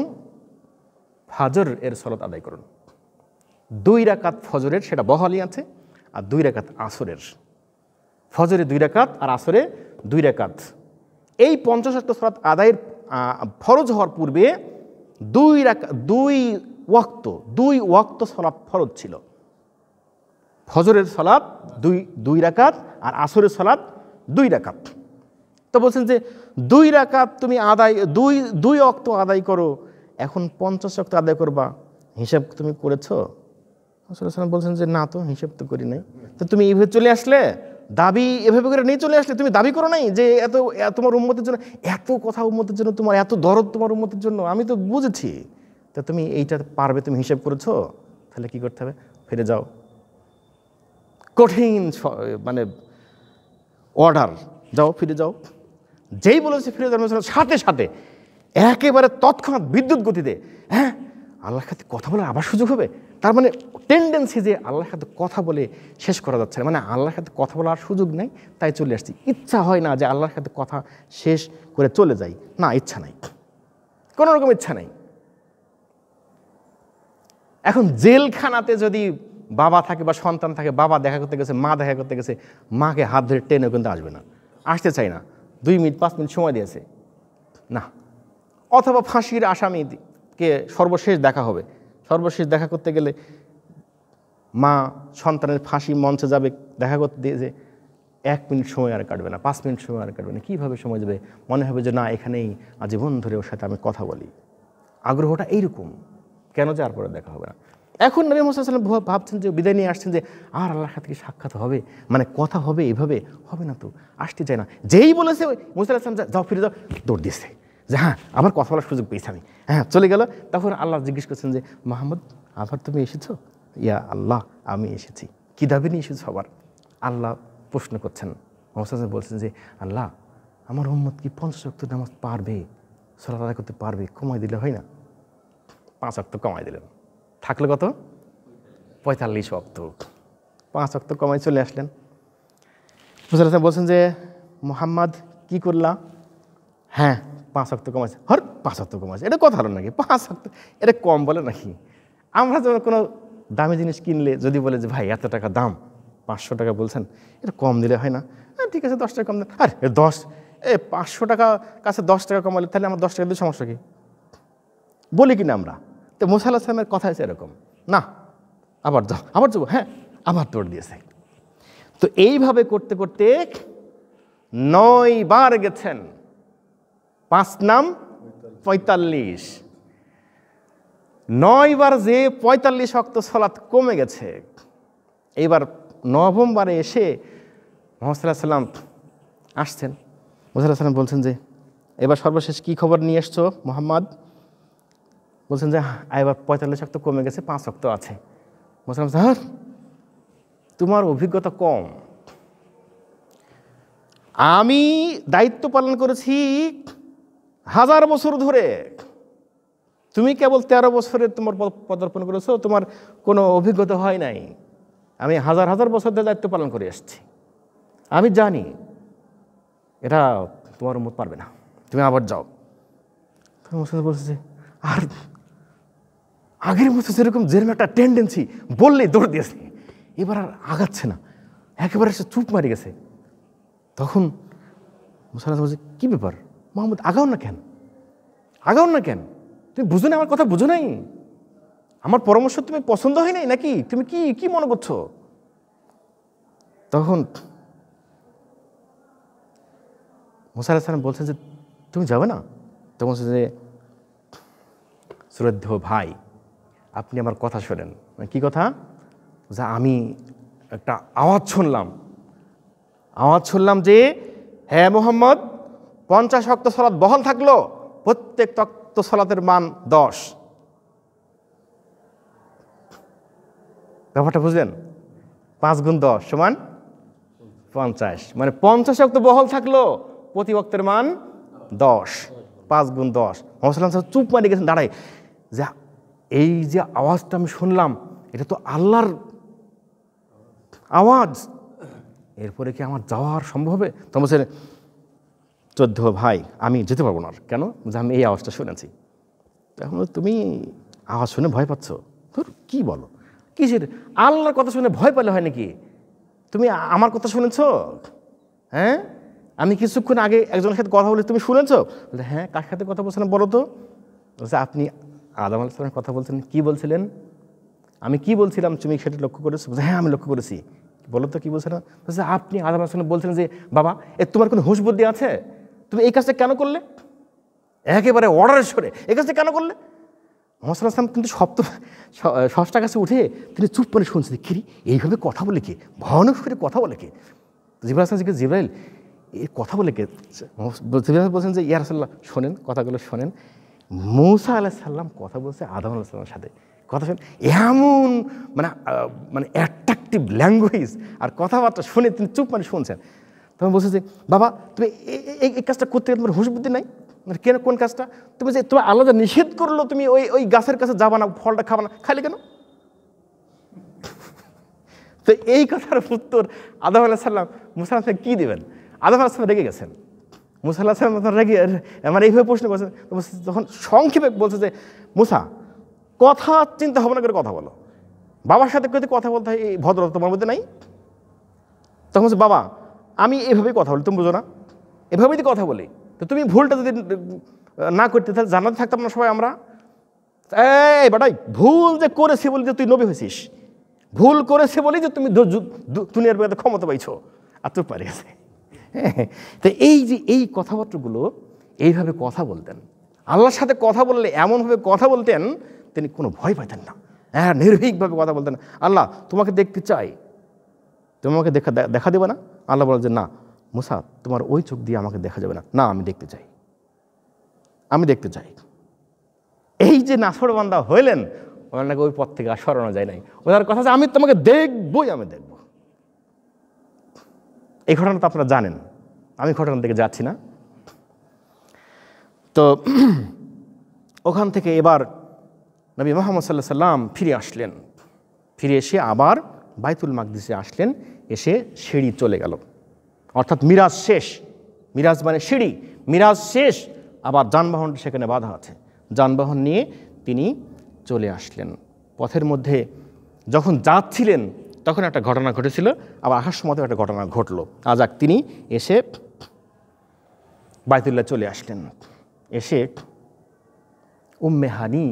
ফজর এর সালাত আদায় করুন। 2 রাকাত ফজরের, সেটা বহালি আছে, আর 2 রাকাত আসরের। ফজরে 2 রাকাত আর আসরে 2 রাকাত। এই 50 ওয়াক্ত সালাত আদায়ের ফরজ হওয়ার পূর্বে 2 ওয়াক্ত সালাত ফরজ ছিল। ফজরের সালাত 2 রাকাত আর আসরের সালাত 2 রাকাত। তো বলছেন যে 2 রাকাত তুমি আদায়, 2 ওয়াক্ত আদায় করো, এখন 50 ওয়াক্ত আদায় করবা, হিসাব তুমি করেছো? রাসূল বলছেন যে না, তো হিসাব তো করি নাই। তো তুমি এইভাবে চলে আসলে, দাবি এভাবে করে নিয়ে চলে আসলে, তুমি দাবি করো নাই যে এত তোমার উম্মতের জন্য এত কথা, উম্মতের জন্য তোমার এত দরদ, তোমার উম্মতের জন্য আমি তো বুঝেছি। তা তুমি এইটা পারবে, তুমি হিসাব করেছো? তাহলে কি করতে হবে? ফিরে যাও। কঠিন মানে অর্ডার, যাও, ফিরে যাও। যেই বলেছে ফিরে যাওয়ার সাথে সাথে একেবারে তৎক্ষণাৎ বিদ্যুৎ গতিতে, হ্যাঁ আল্লাহর সাথে কথা বলার আবার সুযোগ হবে। তার মানে টেন্ডেন্সি যে আল্লাহর সাথে কথা বলে শেষ করা যাচ্ছে না, মানে আল্লাহর সাথে কথা বলার সুযোগ নেই, তাই চলে আসছি। ইচ্ছা হয় না যে আল্লাহর সাথে কথা শেষ করে চলে যাই, না, ইচ্ছা নাই, কোনো রকম ইচ্ছা নাই। এখন জেলখানাতে যদি বাবা থাকে বা সন্তান থাকে, বাবা দেখা করতে গেছে, মা দেখা করতে গেছে, মাকে হাত ধরে টেনে কিন্তু আসবে না, আসতে চাই না, 2 মিনিট 5 মিনিট সময় দিয়েছে না। অথবা ফাঁসির আসামিকে সর্বশেষ দেখা হবে, সর্বশেষ দেখা করতে গেলে মা সন্তানের ফাঁসি মঞ্চে যাবে, দেখা করতে দিয়েছে, 1 মিনিট সময় আর কাটবে না, 5 মিনিট সময় আর কাটবে না। কীভাবে সময় যাবে? মনে হবে যে না, এখানেই আজীবন ধরে ওর সাথে আমি কথা বলি। আগ্রহটা এইরকম, কেন যে আর পরে দেখা হবে না। এখন নবী মুহাম্মদ সাল্লাল্লাহু আলাইহি ওয়াসাল্লাম ভাবছেন যে, বিদায় নিয়ে আসছেন যে আর আল্লাহর সাথে কি সাক্ষাৎ হবে, মানে কথা হবে, এভাবে হবে না, তো আসতে চায় না। যেই বলেছে মুসা আলাইহিস সালাম যাও, ফিরে যাও, দৌড় দিয়েছে যে হ্যাঁ আবার কথা বলার সুযোগ পেয়েছি আমি, হ্যাঁ চলে গেল। তখন আল্লাহ জিজ্ঞেস করছেন যে মুহাম্মদ, আবার তুমি এসেছো? ইয়া আল্লাহ, আমি এসেছি। কী দাবি নিয়ে এসেছো আবার? আল্লাহ প্রশ্ন করছেন। মুহাম্মদ সাল্লাল্লাহু আলাইহি ওয়াসাল্লাম বলছেন যে আল্লাহ, আমার উম্মত কি 50 ওয়াক্ত নামাজ পারবে, সালাত আদায় করতে পারবে? কমাই দিলে হয় না? 5 ওয়াক্ত কমাই দিলেন, থাকলে কত? 45 ওয়াক্ত। 5 ওয়াক্ত কমাই চলে আসলেন। মুসা আলাইহিস সালাম বলছেন যে মুহাম্মদ কি করলা? হ্যাঁ 5 ওয়াক্ত কমাইছে। 5 ওয়াক্ত কমাইছে, এটা কথা হলো নাকি? 5 ওয়াক্ত এটা কম বলে নাকি? আমরা যখন কোনো দামি জিনিস কিনলে যদি বলে যে ভাই এত টাকা দাম, 500 টাকা বলছেন, এটা কম দিলে হয় না? হ্যাঁ ঠিক আছে 10 টাকা কম দেন। আর 500 টাকা কাছে 10 টাকা কমালে তাহলে আমার 10 টাকা দিয়ে সমস্যা কি? বলি কিনা আমরা? তো মুসা আলাইহিস সালামের কথা হয়েছে এরকম, না আবার যাও, আবার যাবো, হ্যাঁ আবার দৌড় দিয়েছে। তো এইভাবে করতে করতে 9 বার গেছেন, 5 নাম 45, 9 বার যে 45 ওয়াক্ত সালাত কমে গেছে। এইবার 9ম বারে এসে মুহাম্মদ সাল্লাল্লাহু আলাইহি ওয়াসাল্লাম আসছেন। মুসা আলাইহিস সালাম বলছেন যে এবার সর্বশেষ কি খবর নিয়ে এসছো মুহাম্মদ? বলছেন যে এবার 45 ওয়াক্ত কমে গেছে, 5 ওয়াক্ত আছে। মুসা আলাইহিস সালাম, তোমার অভিজ্ঞতা কম, আমি দায়িত্ব পালন করেছি 1000 বছর ধরে, তুমি কেবল 13 বছরে তোমার পদার্পণ করেছো, তোমার কোনো অভিজ্ঞতা হয় নাই। আমি 1000 বছর ধরে দায়িত্ব পালন করে এসেছি, আমি জানি এটা তোমার উম্মত পারবে না, তুমি আবার যাও। মুসা বলছে যে আর আগের মতো যেরকম একটা টেন্ডেন্সি, বললেই দৌড় দিয়েছে, এবার আর আগাচ্ছে না, একেবারে সে চুপ মারি গেছে। তখন মুসা বলছে কী ব্যাপার মুহাম্মদ, আগাও না কেন, আগাও না কেন? তুমি বুঝো না, আমার কথা বুঝো নাই, আমার পরামর্শ তুমি পছন্দ হয় নাই নাকি? তুমি কি কি মনে করছো? তখন মুসা আলাইহিস সালাম বলছেন যে তুমি যাবে না? তখন বলছে যে শ্রদ্ধেয় ভাই, আপনি আমার কথা শোনেন। কি কথা? যে আমি একটা আওয়াজ শুনলাম, আওয়াজ শুনলাম যে, হ্যাঁ মুহাম্মদ, 50 ওয়াক্ত সালাত বহাল থাকলো, প্রত্যেক ওয়াক্ত সালাতের মান 10। ব্যাপারটা বুঝলেন? 5 গুণ 10 সমান 50, মানে 50 ওয়াক্ত বহাল থাকলো, প্রতি ওয়াক্তের মান 10, 5 গুণ 10। মোহাম্মদ চুপ মারি গেছেন দাঁড়ায়, যে এই যে আওয়াজটা আমি শুনলাম, এটা তো আল্লাহর আওয়াজ, এরপরে কি আমার যাওয়ার সম্ভব হবে? তো বলছে, 14 ভাই আমি যেতে পারবো না। কেন? যে আমি এই আওয়াজটা শুনেছি। তখন তুমি আওয়াজ শুনে ভয় পাচ্ছ? তোর কি বলো, কিসের? আল্লাহর কথা শুনে ভয় পেলে হয় নাকি? তুমি আমার কথা শুনেছ? হ্যাঁ, আমি কিছুক্ষণ আগে একজনের সাথে কথা বলে তুমি শুনেছ? বলছে, হ্যাঁ। কার সাথে কথা বলছিলেন বলো তো? বলছে, আপনি আদম আলাইহিস সালামের কথা বলছেন। কি বলছিলেন? আমি কি বলছিলাম তুমি সেটা লক্ষ্য করেছো? বলছে, হ্যাঁ আমি লক্ষ্য করেছি। বলো তো কি বলছিলেন? বলছে, আপনি আদম আলাইহিস সালাম বলছিলেন যে, বাবা তোমার কোনো হুঁশ বুদ্ধি আছে? তুমি এই কাজটা কেন করলে? একেবারে অর্ডারের সরে এই কাজটা কেন করলে? মোহাম্মদ সাল্লাল্লাহু আলাইহি ওয়াসাল্লাম কিন্তু ষষ্ঠ কাছে উঠে তিনি চুপ করে শুনছেন, কি এইভাবে কথা বলে কে? ভয়ানক করে কথা বলে কে? জিবরাইল আসলাম জিজ্ঞেস, জিবরাইল এই কথা বলে কে? জিবরাইল বলছেন যে, ইয়া রাসূলুল্লাহ শোনেন, কথাগুলো শোনেন। মূসা আলাইহিস সালাম কথা বলছে আদম আলাইহিস সালামের সাথে, কথা শুনে এমন মানে অ্যাট্রাকটিভ ল্যাঙ্গুয়েজ আর কথাবার্তা শুনে তিনি চুপ মানে শুনছেন। তখন বলছে যে, বাবা তুমি এই কাজটা করতে তোমার হুঁশ বুদ্ধি নাই? কেন? কোন কাজটা? তুমি যে তোমার আল্লাহ যা নিষেধ করলো তুমি ওই গাছের কাছে যাবা না, ফলটা খাবা না, খাইলে কেন? তো এই কথার উত্তর আদম আলাইহিস সালাম মূসা আলাইহিস সালাম কি দেবেন? আদম আলাইহিস সালাম রেগে গেছেন। মূসা আলাইহিস সালাম রেগে মানে এইভাবে প্রশ্ন করছেন। তখন সংক্ষেপে বলছে যে, মূসা কথা চিন্তা ভাবনা করে কথা বলো, বাবার সাথে কথা বলতে হয়, এই ভদ্রতা তোমার মধ্যে নাই? তখন বলছে, বাবা আমি এভাবেই কথা বলি, তুমি বুঝো না? এভাবেই তো কথা বলি। তো তুমি ভুলটা যদি না করতে তাহলে জান্নাতে থাকতাম না সবাই আমরা? এই বাটাই, ভুল যে করেছে বলি যে তুই নবী হয়েছিস, ভুল করেছে বলি যে তুমি দুনিয়ার বেলাতে ক্ষমতা পাইছো, আর চুপ পারে গেছে। তো এই যে এই কথাবার্তাগুলো এইভাবে কথা বলতেন, আল্লাহর সাথে কথা বললে এমনভাবে কথা বলতেন তিনি কোনো ভয় পাইতেন না। হ্যাঁ, নির্ভীকভাবে কথা বলতেন। আল্লাহ তোমাকে দেখতে চাই, তুমি আমাকে দেখা দেবে না? আল্লাহ বলেন যে, না মূসা তোমার ওই চোখ দিয়ে আমাকে দেখা যাবে না। না আমি দেখতে চাই, আমি দেখতে চাই। এই যে নাফরবান্দা হইলেন, ওনাকে ওই পথ থেকে আর সরানো যায় নাই। ওনার কথা যে আমি তোমাকে দেখবই, আমি দেখব। এই ঘটনা তো আপনারা জানেন, আমি ঘটনা থেকে যাচ্ছি না। তো ওখান থেকে এবার নবী মুহাম্মদ সাল্লাল্লাহু আলাইহি সাল্লাম ফিরে আসলেন। ফিরে এসে আবার বাইতুল মাকদিসে আসলেন। এসে সিঁড়ি চলে গেল, অর্থাৎ মিরাজ শেষ। মিরাজ মানে সিঁড়ি, মিরাজ শেষ। আবার যানবাহন সেখানে বাধা আছে, যানবাহন নিয়ে তিনি চলে আসলেন। পথের মধ্যে যখন যাচ্ছিলেন তখন একটা ঘটনা ঘটেছিল, আবার আসার সময় একটা ঘটনা ঘটলো। আজাক তিনি এসে বাইতুল্লাহ চলে আসলেন। এসে উম্মে হানি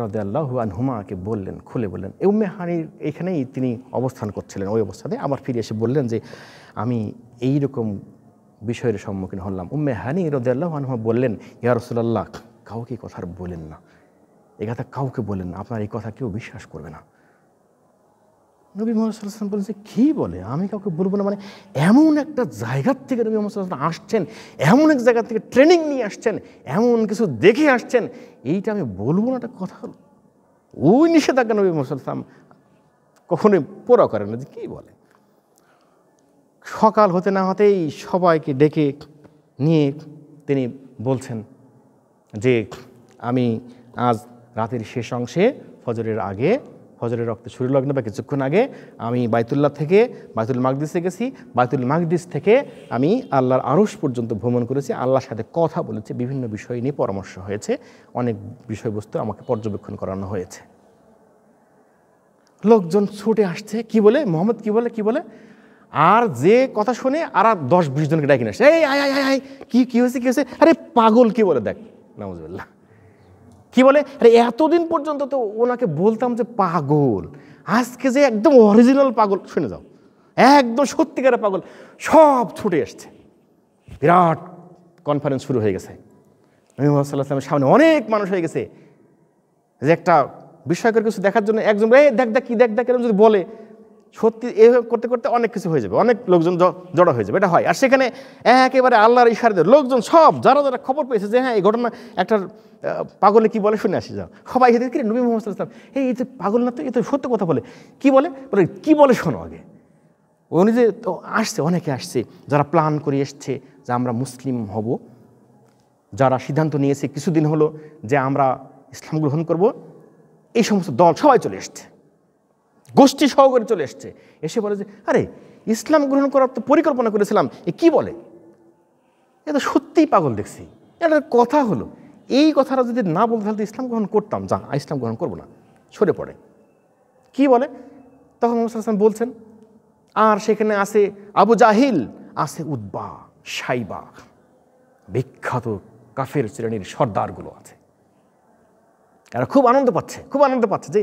রাদিয়াল্লাহু আনহুমাকে বললেন, খুলে বললেন। উম্মে হানির এখানেই তিনি অবস্থান করছিলেন। ওই অবস্থাতে আবার ফিরে এসে বললেন যে, আমি এই রকম বিষয়ের সম্মুখীন হলাম। উম্মে হানি রাদিয়াল্লাহু আনহা বললেন, ইয়া রাসূলুল্লাহ কাউকে কথা বলেন না, এই কথা কাউকে বলেন না, আপনার এই কথা কেউ বিশ্বাস করবে না। নবী মুহাম্মদ সাল্লাল্লাহু আলাইহি ওয়াসাল্লাম বলেন যে, কী বলে আমি কাউকে বলবো না? মানে এমন একটা জায়গার থেকে নবী মুহাম্মদ সাল্লাল্লাহু আলাইহি ওয়াসাল্লাম আসছেন, এমন এক জায়গা থেকে ট্রেনিং নিয়ে আসছেন, এমন কিছু দেখে আসছেন, এইটা আমি বলবো না, একটা কথা হলো? ওই নিষেধাজ্ঞা নবী মুহাম্মদ সাল্লাল্লাহু আলাইহি ওয়াসাল্লাম কখনোই পোড়া করেন না যে কী বলে। সকাল হতে না হতেই সবাইকে ডেকে নিয়ে তিনি বলছেন যে, আমি আজ রাতের শেষ অংশে ফজরের আগে, ফজরের রক্তে সূর্যলগ্ন বা কিছুক্ষণ আগে আমি বাইতুল্লাহ থেকে বাইতুল মাকদিসে গেছি। বাইতুল মাকদিস থেকে আমি আল্লাহর আরশ পর্যন্ত ভ্রমণ করেছি, আল্লাহর সাথে কথা বলেছি, বিভিন্ন বিষয় নিয়ে পরামর্শ হয়েছে, অনেক বিষয়বস্তু আমাকে পর্যবেক্ষণ করানো হয়েছে। লোকজন ছুটে আসছে, কি বলে মোহাম্মদ কি বলে, আর যে কথা শুনে আর 10-20 জনকে ডাকি না, এই আয় আয় আয়, কি হয়েছে, আরে পাগল কি বলে, দেখ নাউজুবিল্লাহ কি বলে। আরে এতদিন পর্যন্ত তো ওনাকে বলতাম যে পাগল, আজকে যে একদম অরিজিনাল পাগল, শুনে যাও, একদম সত্যিকারের পাগল। সব ছুটে এসছে, বিরাট কনফারেন্স শুরু হয়ে গেছে। নবী মুহাম্মদ সাল্লাল্লাহু আলাইহি ওয়াসাল্লামের সামনে অনেক মানুষ হয়ে গেছে, যে একটা বিস্ময়কর কিছু দেখার জন্য একজন দেখ কি দেখ এরকম যদি বলে, সত্যি এইভাবে করতে করতে অনেক কিছু হয়ে যাবে, অনেক লোকজন জড়ো হয়ে যাবে, এটা হয়। আর সেখানে একেবারে আল্লাহর ইশারাতে লোকজন সব যারা যারা খবর পেয়েছে যে হ্যাঁ এই ঘটনা একটা পাগলে কি বলে শুনে আসি, যাও সবাই হেঁটে কি নবী মুহাম্মদ সাল্লাল্লাহু আলাইহি ওয়াসাল্লাম এই যে পাগল না, তো এ তো সত্য কথা বলে, কি বলে কি বলে শোনো আগে। উনি যে তো আসছে, অনেকে আসছে যারা প্ল্যান করে এসছে যে আমরা মুসলিম হব, যারা সিদ্ধান্ত নিয়েছে কিছুদিন হলো যে আমরা ইসলাম গ্রহণ করব, এই সমস্ত দল সবাই চলে এসছে, গোষ্ঠী সহকারে চলে এসছে। এসে বলে যে আরে ইসলাম গ্রহণ করার তো পরিকল্পনা করেছিলাম, এ কি বলে, এ তো সত্যিই পাগল দেখছি, এটা কথা হলো। এই কথাটা যদি না বলতে তাহলে ইসলাম গ্রহণ করতাম, যা ইসলাম গ্রহণ করবো না, সরে পড়ে। কি বলে তখন মুহাম্মদ সাল্লাল্লাহু আলাইহি ওয়াসাল্লাম বলছেন, আর সেখানে আছে আবু জাহিল, আছে উতবা, শাইবা, বিখ্যাত কাফের শ্রেণীর সর্দারগুলো আছে। এরা খুব আনন্দ পাচ্ছে যে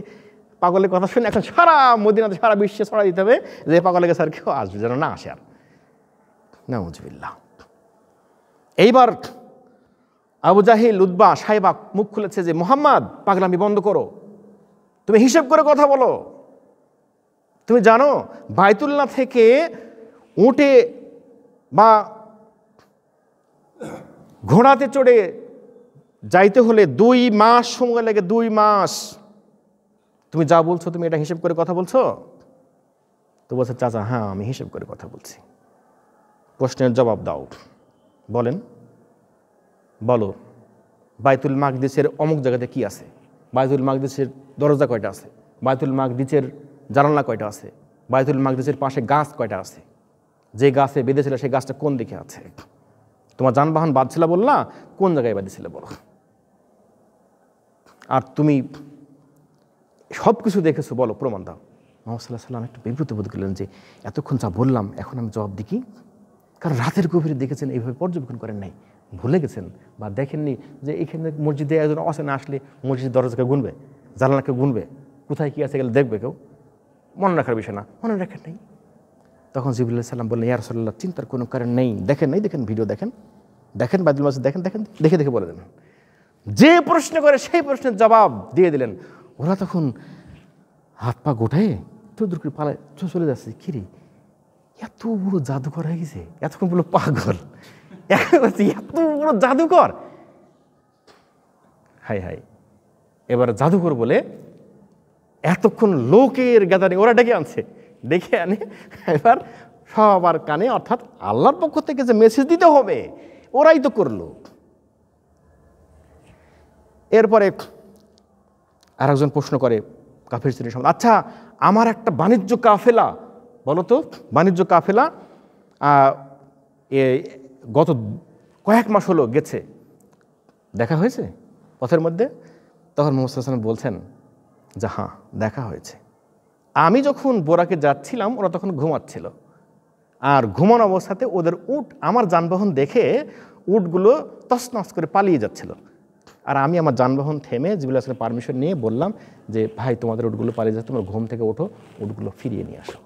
পাগলের কথা শুনে এখন সারা মদিনাতে সারা বিশ্বে ছড়া দিতে হবে যে পাগলের কাছে আর কেউ আসবে যেন না আসে আর। নাউজুবিল্লাহ। এইবার আবু জাহিল, উতবা, শাইবা মুখ খুলেছে যে মুহাম্মদ পাগলামি বন্ধ করো, তুমি হিসেব করে কথা বলো। তুমি জানো বাইতুল্লাহ থেকে উটে বা ঘোড়াতে চড়ে যাইতে হলে 2 মাস সময় লাগে, 2 মাস। তুমি যা বলছো তুমি এটা হিসেব করে কথা বলছো? তো বলছে চাচা হ্যাঁ আমি হিসেব করে কথা বলছি। প্রশ্নের জবাব দাও, বলো বাইতুল মাকদিসের অমুক জায়গাতে কি আছে, বাইতুল মাকদিসের দরজা কয়টা আছে, বাইতুল মাকদিসের জানালা কয়টা আছে, বাইতুল মাকদিসের পাশে গাছ কয়টা আছে, যে গাছে বেঁধেছিল সেই গাছটা কোন দিকে আছে, তোমার যানবাহন বাঁধছিল বললা, কোন জায়গায় বাঁধছিল বলো, আর তুমি সব কিছু দেখেছো বলো, প্রমাণ দাও। মুহাম্মদ সাল্লাল্লাহু আলাইহি ওয়াসাল্লাম একটু বিব্রত বোধ করলেন যে এতক্ষণ যা বললাম এখন আমি জবাব দিই কি, কারণ রাতের গভীরে দেখেছেন এইভাবে পর্যবেক্ষণ করেন নাই, ভুলে গেছেন বা দেখেননি যে এখানে মসজিদে একজন অচেনা আসলে মসজিদের দরজাকে গুনবে, জানালাকে গুনবে, কোথায় কি আছে গেলে দেখবে কেউ, মনে রাখার বিষয় না, মনে রাখেন নাই। তখন জিবরিল আলাইহিস সালাম বললেন ইয়া রাসূলুল্লাহ চিন্তার কোনো কারণ নেই, দেখেন ভিডিও দেখেন বাইতুল মাকদিস দেখেন দেখে বলে দেন। যে প্রশ্ন করে সেই প্রশ্নের জবাব দিয়ে দিলেন। ওরা তখন হাত পা গোটায় দূর করে পালায় চলে যাচ্ছে, কিরে এত বড় জাদুকর হয়ে গেছে, এতক্ষণ বললো পাগল, এত বড় জাদুকর, হাই এবার জাদুকর বলে এতক্ষণ লোকের গ্যাদারিং ওরা ডেকে আনে এবার সবার কানে, অর্থাৎ আল্লাহর পক্ষ থেকে যে মেসেজ দিতে হবে ওরাই তো করলো। এরপরে আর একজন প্রশ্ন করে কাফের শ্রেণীর সম্বন্ধে, আচ্ছা আমার একটা বাণিজ্য কাফেলা বলো তো, বাণিজ্য কাফেলা গত কয়েক মাস হলো গেছে, দেখা হয়েছে পথের মধ্যে? তখন মুহাম্মদ সাল্লাল্লাহু আলাইহি ওয়াসাল্লাম বলছেন যে হ্যাঁ দেখা হয়েছে, আমি যখন বোরাকে যাচ্ছিলাম ওরা তখন ঘুমাচ্ছিল, আর ঘুমানো অবস্থাতে ওদের উট আমার যানবাহন দেখে উটগুলো তছনছ করে পালিয়ে যাচ্ছিল, আর আমি আমার যানবাহন থেমে জিবরিল আলাইহিস সালামের পারমিশন নিয়ে বললাম যে ভাই তোমাদের উটগুলো পালিয়ে যাচ্ছে, তোমরা ঘুম থেকে ওঠো, উটগুলো ফিরিয়ে নিয়ে আসো।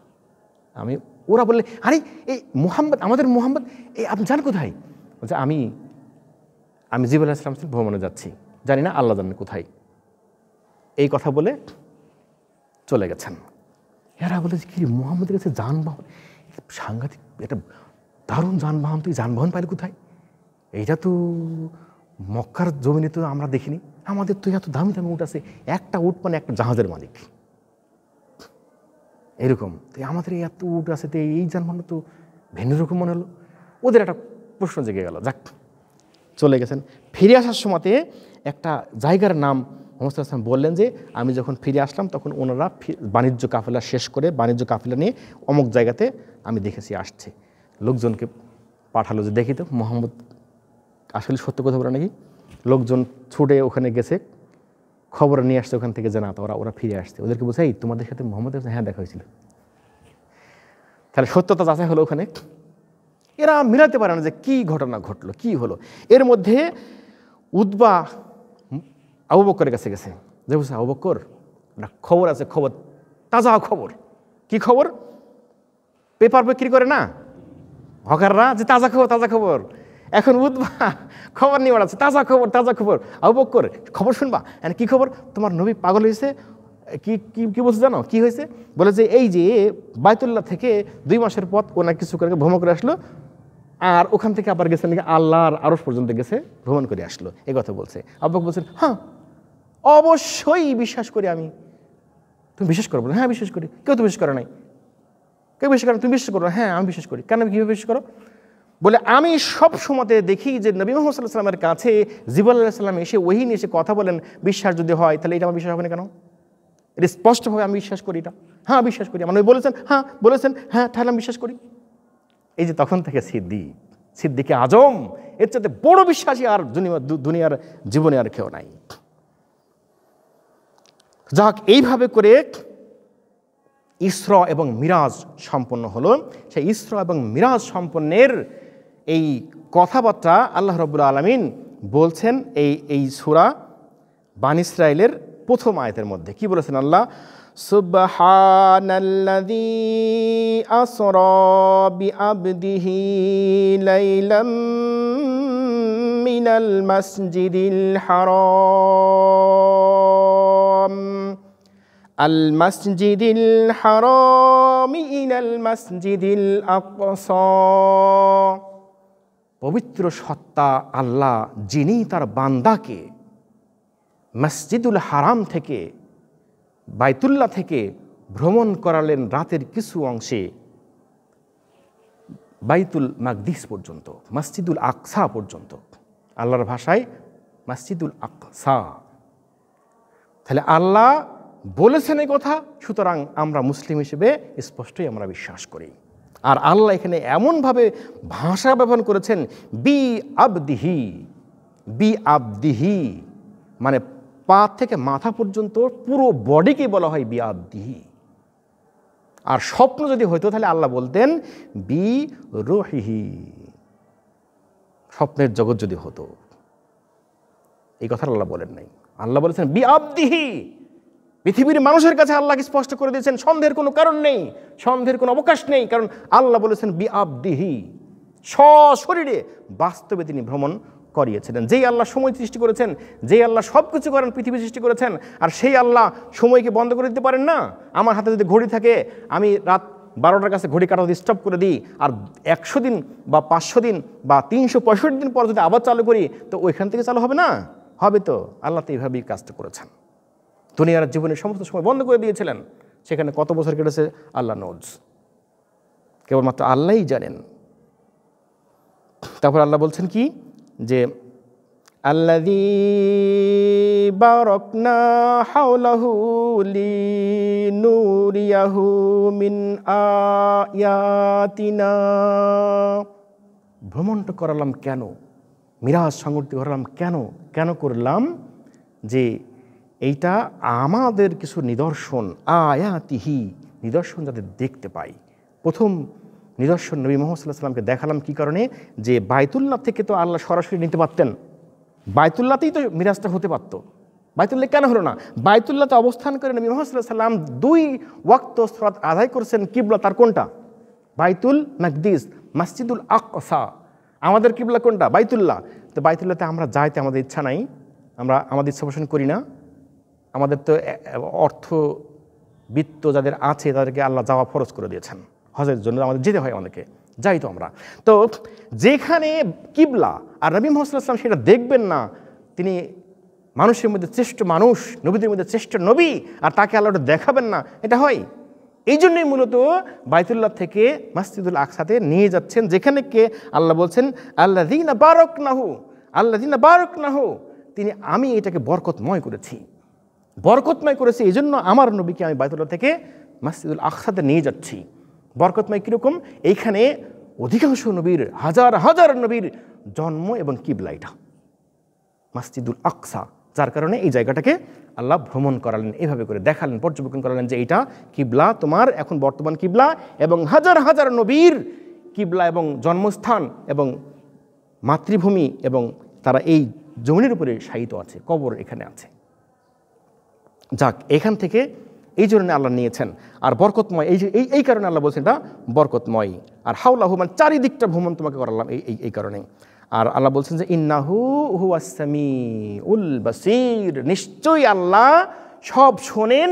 ওরা বললে আরে এই মুহাম্মদ, আমাদের মুহাম্মদ, এই আপনি যান কোথায়? বলছে আমি জিবরিল আলাইহিস সালাম ভ্রমণে যাচ্ছি, জানি না আল্লাহ জানেন কোথায়। এই কথা বলে চলে গেছেন। এরা বলে কি মুহাম্মদের কাছে যানবাহন, সাংঘাতিক, এটা দারুণ যানবাহন, তো এই যানবাহন পাইলে কোথায়? এইটা তো মক্কার জমিনে তো আমরা দেখিনি, আমাদের তো এত দামি উট আছে, একটা উট মানে একটা জাহাজের মালিক এরকম, তো আমাদের এত উট আছে, তো এই যানবাহন তো ভিন্ন রকম মনে হলো। ওদের একটা প্রশ্ন জেগে গেল, যাক চলে গেছেন। ফিরে আসার সময়তে একটা জায়গার নাম মুহাম্মদ সাল্লাল্লাহু আলাইহি ওয়াসাল্লাম বললেন যে আমি যখন ফিরে আসলাম তখন ওনারা বাণিজ্য কাফেলা শেষ করে বাণিজ্য কাফেলা নিয়ে অমুক জায়গাতে আমি দেখেছি আসছে। লোকজনকে পাঠালো যে দেখি তো মুহাম্মদ আসলে সত্য কথা বলে নাকি। লোকজন ছুটে ওখানে গেছে, খবর নিয়ে আসছে ওখান থেকে, জানা তো ওরা ফিরে আসছে। ওদেরকে বলছে এই তোমাদের সাথে মুহাম্মদ, হ্যাঁ দেখা হয়েছিল। তাহলে সত্যতা যাচাই হলো ওখানে। এরা মিলাতে পারে না যে কী ঘটনা ঘটলো, কি হলো। এর মধ্যে উতবা আবু বকরের কাছে গেছে, যে বলছে আবু বকর একটা খবর আছে, খবর তাজা খবর। কি খবর? পেপার বিক্রি করে না হকাররা, যে তাজা খবর। এখন উতবা খবর নিয়ে বেড়াচ্ছে, তাজা খবর। আবু বকর খবর শুনবা, কি খবর? তোমার নবী পাগল হয়েছে, কি কি কি বলছে জানো, কি হয়েছে? বলে যে এই যে বাইতুল্লাহ থেকে 2 মাসের পথ ওনার কিছু করে ভ্রমণ করে আসলো, আর ওখান থেকে আবার গেছেন নাকি আল্লাহর আরশ পর্যন্ত গেছে, ভ্রমণ করে আসলো, এই কথা বলছে। আব্বু বকর বলছেন, হ্যাঁ অবশ্যই বিশ্বাস করি আমি। তুমি বিশ্বাস করো? হ্যাঁ বিশ্বাস করি। কেউ তো বিশ্বাস করে নাই। কেউ বিশ্বাস করে? তুমি বিশ্বাস করো? হ্যাঁ আমি বিশ্বাস করি। কেন, কীভাবে বিশ্বাস করো? বলে আমি সব সময়তে দেখি যে নবী মুহাম্মদ সাল্লাল্লাহু আলাইহি ওয়াসাল্লামের কাছে জিবরাইল আলাইহিস সালাম এসে ওহী নিয়ে এসে কথা বলেন, বিশ্বাস যদি হয় তাহলে এটা আমার বিশ্বাস হবে না কেন? এটা স্পষ্টভাবে আমি বিশ্বাস করি এটা। হ্যাঁ বিশ্বাস করি। আমার নবী বলেছেন, হ্যাঁ বলেছেন, হ্যাঁ তাহলে আমি বিশ্বাস করি। এই যে তখন থেকে সিদ্দিকে আজম, এর চাইতে বড় বিশ্বাসী আর দুনিয়ার জীবনে আর কেউ নাই। যাক, এইভাবে করে ইসরা এবং মিরাজ সম্পন্ন হলো। সেই ইসরা এবং মিরাজ সম্পন্নের এই কথাবার্তা আল্লাহ রাব্বুল আলামিন বলছেন এই সূরা বানী ইসরাঈলের প্রথম আয়াতের মধ্যে। কি বলেছেন আল্লাহ? সুবহানাল্লাযী আসরা বিআবদিহি লাইলাম মিনাল মাসজিদিল হারাম আল-মাসজিদিল হারাম ইলাল মাসজিদিল আকসা। পবিত্র সত্তা আল্লাহ, যিনি তার বান্দাকে মসজিদুল হারাম থেকে, বাইতুল্লাহ থেকে ভ্রমণ করালেন রাতের কিছু অংশে বাইতুল মাকদিস পর্যন্ত, মসজিদুল আকসা পর্যন্ত। আল্লাহর ভাষায় মসজিদুল আকসা। তাহলে আল্লাহ বলেছেন এই কথা, সুতরাং আমরা মুসলিম হিসেবে স্পষ্টই আমরা বিশ্বাস করি। আর আল্লাহ এখানে এমনভাবে ভাষা ব্যবহার করেছেন, বি আবদিহি, মানে পা থেকে মাথা পর্যন্ত পুরো বডিকে বলা হয় বি আবদিহি। আর স্বপ্ন যদি হইতো তাহলে আল্লাহ বলতেন বি রুহিহি, স্বপ্নের জগৎ যদি হতো। এই কথা আল্লাহ বলেন নাই, আল্লাহ বলেছেন বি আবদিহি। পৃথিবীর মানুষের কাছে আল্লাহকে স্পষ্ট করে দিয়েছেন, সন্দেহের কোনো কারণ নেই, সন্দেহের কোনো অবকাশ নেই, কারণ আল্লাহ বলেছেন বি আবদিহি, সশরীরে বাস্তবে তিনি ভ্রমণ করিয়েছিলেন। যেই আল্লাহ সময় সৃষ্টি করেছেন, যেই আল্লাহ সব কিছু করেন, পৃথিবী সৃষ্টি করেছেন, আর সেই আল্লাহ সময়কে বন্ধ করে দিতে পারেন না? আমার হাতে যদি ঘড়ি থাকে, আমি রাত 12টার কাছে ঘড়ি কাটা স্টপ করে দিই, আর 100 দিন বা 500 দিন বা 365 দিন পর যদি আবার চালু করি, তো ওইখান থেকে চালু হবে না? হবে তো। আল্লাহ তো এইভাবেই কাজটা করেছেন। দুনিয়ার জীবনের সমস্ত সময় বন্ধ করে দিয়েছিলেন, সেখানে কত বছর কেটেছে আল্লাহ নোজ, কেবলমাত্র আল্লাহই জানেন। তারপর আল্লাহ বলছেন কি, যে আল্লাযী বারাকনা হাওলাহু লিনুরিয়াহু মিন আয়াতিনা। ভ্রমণটা করালাম কেন, মিরাজ সংগঠিত করালাম কেন করলাম? যে এইটা আমাদের কিছু নিদর্শন, আয়াতিহি, নিদর্শন যাতে দেখতে পাই। প্রথম নিদর্শন নবী মুহাম্মদ সাল্লাল্লাহু আলাইহি ওয়াসাল্লামকে দেখালাম কি কারণে? যে বাইতুল্লাহ থেকে তো আল্লাহ সরাসরি নিতে পারতেন, বাইতুল্লাহতেই তো মিরাজটা হতে পারতো। বাইতুল্লাহ কেন হলো না? বাইতুল্লাহতে অবস্থান করে নবী মুহাম্মদ সাল্লাল্লাহু আলাইহি ওয়াসাল্লাম 2 ওয়াক্ত সালাত আদায় করেছেন। কিবলা তার কোনটা? বাইতুল মাকদিস, মসজিদুল আকসা। আমাদের কিবলা কোনটা? বাইতুল্লাহ। তো বাইতুল্লাহতে আমরা যাইতে আমাদের ইচ্ছা নাই, আমরা আমাদের ইচ্ছা পোষণ করি না। আমাদের তো অর্থবিত্ত যাদের আছে তাদেরকে আল্লাহ যাওয়া ফরজ করে দিয়েছেন, হজের জন্য আমাদের যেতে হয়, অনেকে যাই তো আমরা। তো যেখানে কিবলা আর নবী মুহাম্মদ সাল্লাল্লাহু আলাইহি ওয়াসাল্লাম সেটা দেখবেন না, তিনি মানুষের মধ্যে শ্রেষ্ঠ মানুষ, নবীদের মধ্যে শ্রেষ্ঠ নবী, আর তাকে আল্লাহ দেখাবেন না, এটা হয়? এই জন্যই মূলত বাইতুল্লাহ থেকে মসজিদুল আকসাতে নিয়ে যাচ্ছেন, যেখানে কে আল্লাহ বলছেন আল্লাযীনা বারাকনাহু, তিনি আমি এটাকে বরকতময় করেছি, এই জন্য আমার নবীকে আমি বাইতুল্লাহ থেকে মসজিদুল আকসাতে নিয়ে যাচ্ছি। বরকতময় কীরকম? এইখানে অধিকাংশ নবীর, হাজার হাজার নবীর জন্ম এবং কিবলা এটা মসজিদুল আকসা, যার কারণে এই জায়গাটাকে আল্লাহ ভ্রমণ করালেন, এইভাবে করে দেখালেন, পর্যবেক্ষণ করালেন যে এইটা কিবলা, তোমার এখন বর্তমান কিবলা, এবং হাজার হাজার নবীর কিবলা এবং জন্মস্থান এবং মাতৃভূমি, এবং তারা এই জমিনের উপরে শায়িত আছে, কবর এখানে আছে। যাক, এখান থেকে এই জন্য আল্লাহ নিয়েছেন। আর বরকতময়, এই কারণে আল্লাহ বলছেন এটা বরকতময়। আর হাওলাহু, মানে চারিদিকটা ভ্রমণ তোমাকে করালাম এই কারণে। আর আল্লাহ বলছেন যে ইন্নাহু হুয়াস সামিউল বাসীর, নিশ্চয়ই আল্লাহ সব শোনেন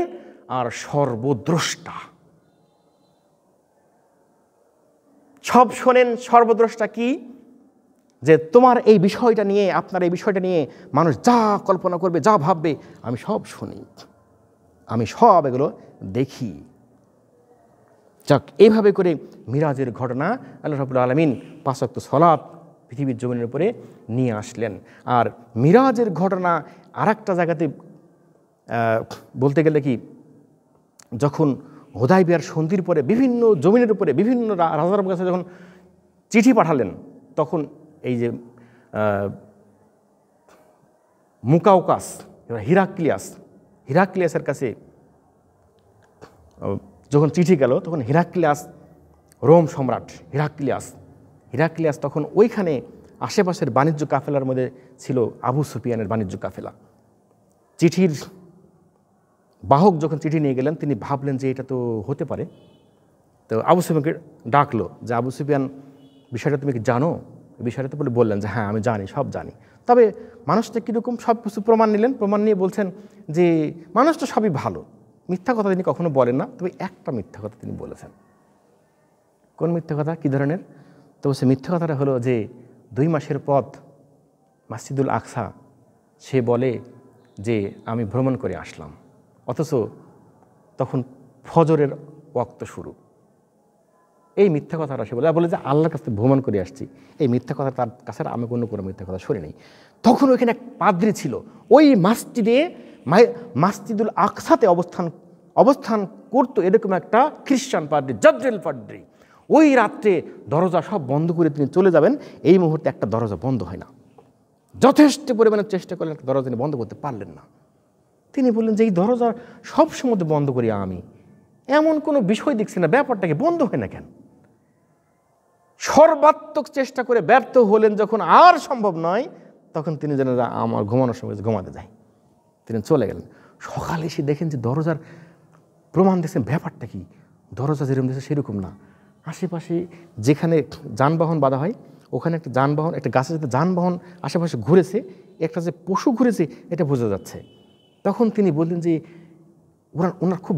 আর সর্বদ্রষ্টা। সব শোনেন, সর্বদ্রষ্টা কি? যে তোমার এই বিষয়টা নিয়ে, আপনার এই বিষয়টা নিয়ে মানুষ যা কল্পনা করবে, যা ভাববে, আমি সব শুনি, আমি সব এগুলো দেখি। যাক, এইভাবে করে মিরাজের ঘটনা আল্লাহ রাব্বুল আলামিন 5 ওয়াক্ত সালাত পৃথিবীর জমিনের উপরে নিয়ে আসলেন। আর মিরাজের ঘটনা আরেকটা জায়গাতে বলতে গেলে কি, যখন হুদায়বিয়ার সন্ধির পরে বিভিন্ন জমিনের উপরে বিভিন্ন রাজার কাছে যখন চিঠি পাঠালেন, তখন এই যে মুকাউকাস, হিরাক্লিয়াসের কাছে যখন চিঠি গেল, তখন হিরাক্লিয়াস, রোম সম্রাট হিরাক্লিয়াস তখন ওইখানে আশেপাশের বাণিজ্য কাফেলার মধ্যে ছিল আবু সুফিয়ানের বাণিজ্য কাফেলা। চিঠির বাহক যখন চিঠি নিয়ে গেলেন, তিনি ভাবলেন যে এটা তো হতে পারে। তো আবু সুফিয়ানকে ডাকলো যে, আবু সুফিয়ান, বিষয়টা তুমি কি জানো? এই বিষয়টা তো বললেন যে হ্যাঁ আমি জানি, সব জানি। তবে মানুষটা কীরকম, সব কিছু প্রমাণ নিলেন। প্রমাণ নিয়ে বলছেন যে মানুষটা সবই ভালো, মিথ্যা কথা তিনি কখনো বলেন না, তবে একটা মিথ্যা কথা তিনি বলেছেন। কোন মিথ্যা কথা, কী ধরনের? তো সে মিথ্যা কথাটা হলো যে 2 মাসের পথ মসজিদুল আকসা, সে বলে যে আমি ভ্রমণ করে আসলাম, অথচ তখন ফজরের ওয়াক্ত শুরু। এই মিথ্যা কথাটা সে বলে যে আল্লাহর কাছে ভ্রমণ করে আসছি। এই মিথ্যা কথা তার কাছে আমি কোনো মিথ্যা কথা শুনি নাই। তখন ওইখানে এক পাদ্রী ছিল, ওই মসজিদুল আকসাতে অবস্থান করতো এরকম একটা খ্রিস্টান পাদ্রী, জাবরিল পাদ্রী। ওই রাত্রে দরজা সব বন্ধ করে তিনি চলে যাবেন। এই মুহূর্তে একটা দরজা বন্ধ হয় না। যথেষ্ট পরিমাণে চেষ্টা করলেন, একটা দরজা তিনি বন্ধ করতে পারলেন না। তিনি বললেন যে এই দরজা সবসময় বন্ধ করি আমি, এমন কোনো বিষয় দেখছি না, ব্যাপারটাকে বন্ধ হয় না কেন? সর্বাত্মক চেষ্টা করে ব্যর্থ হলেন। যখন আর সম্ভব নয়, তখন তিনি যেন আমার ঘুমানোর সময় ঘুমাতে যাই, তিনি চলে গেলেন। সকালে এসে দেখেন যে দরজার প্রমাণ দেখছেন, ব্যাপারটা কি, দরজা যেরকম দেখছে সেরকম না। আশেপাশে যেখানে যানবাহন বাঁধা হয়, ওখানে একটা যানবাহন, একটা গাছের যাতে যানবাহন আশেপাশে ঘুরেছে, একটা যে পশু ঘুরেছে এটা বোঝা যাচ্ছে। তখন তিনি বললেন যে ওনার খুব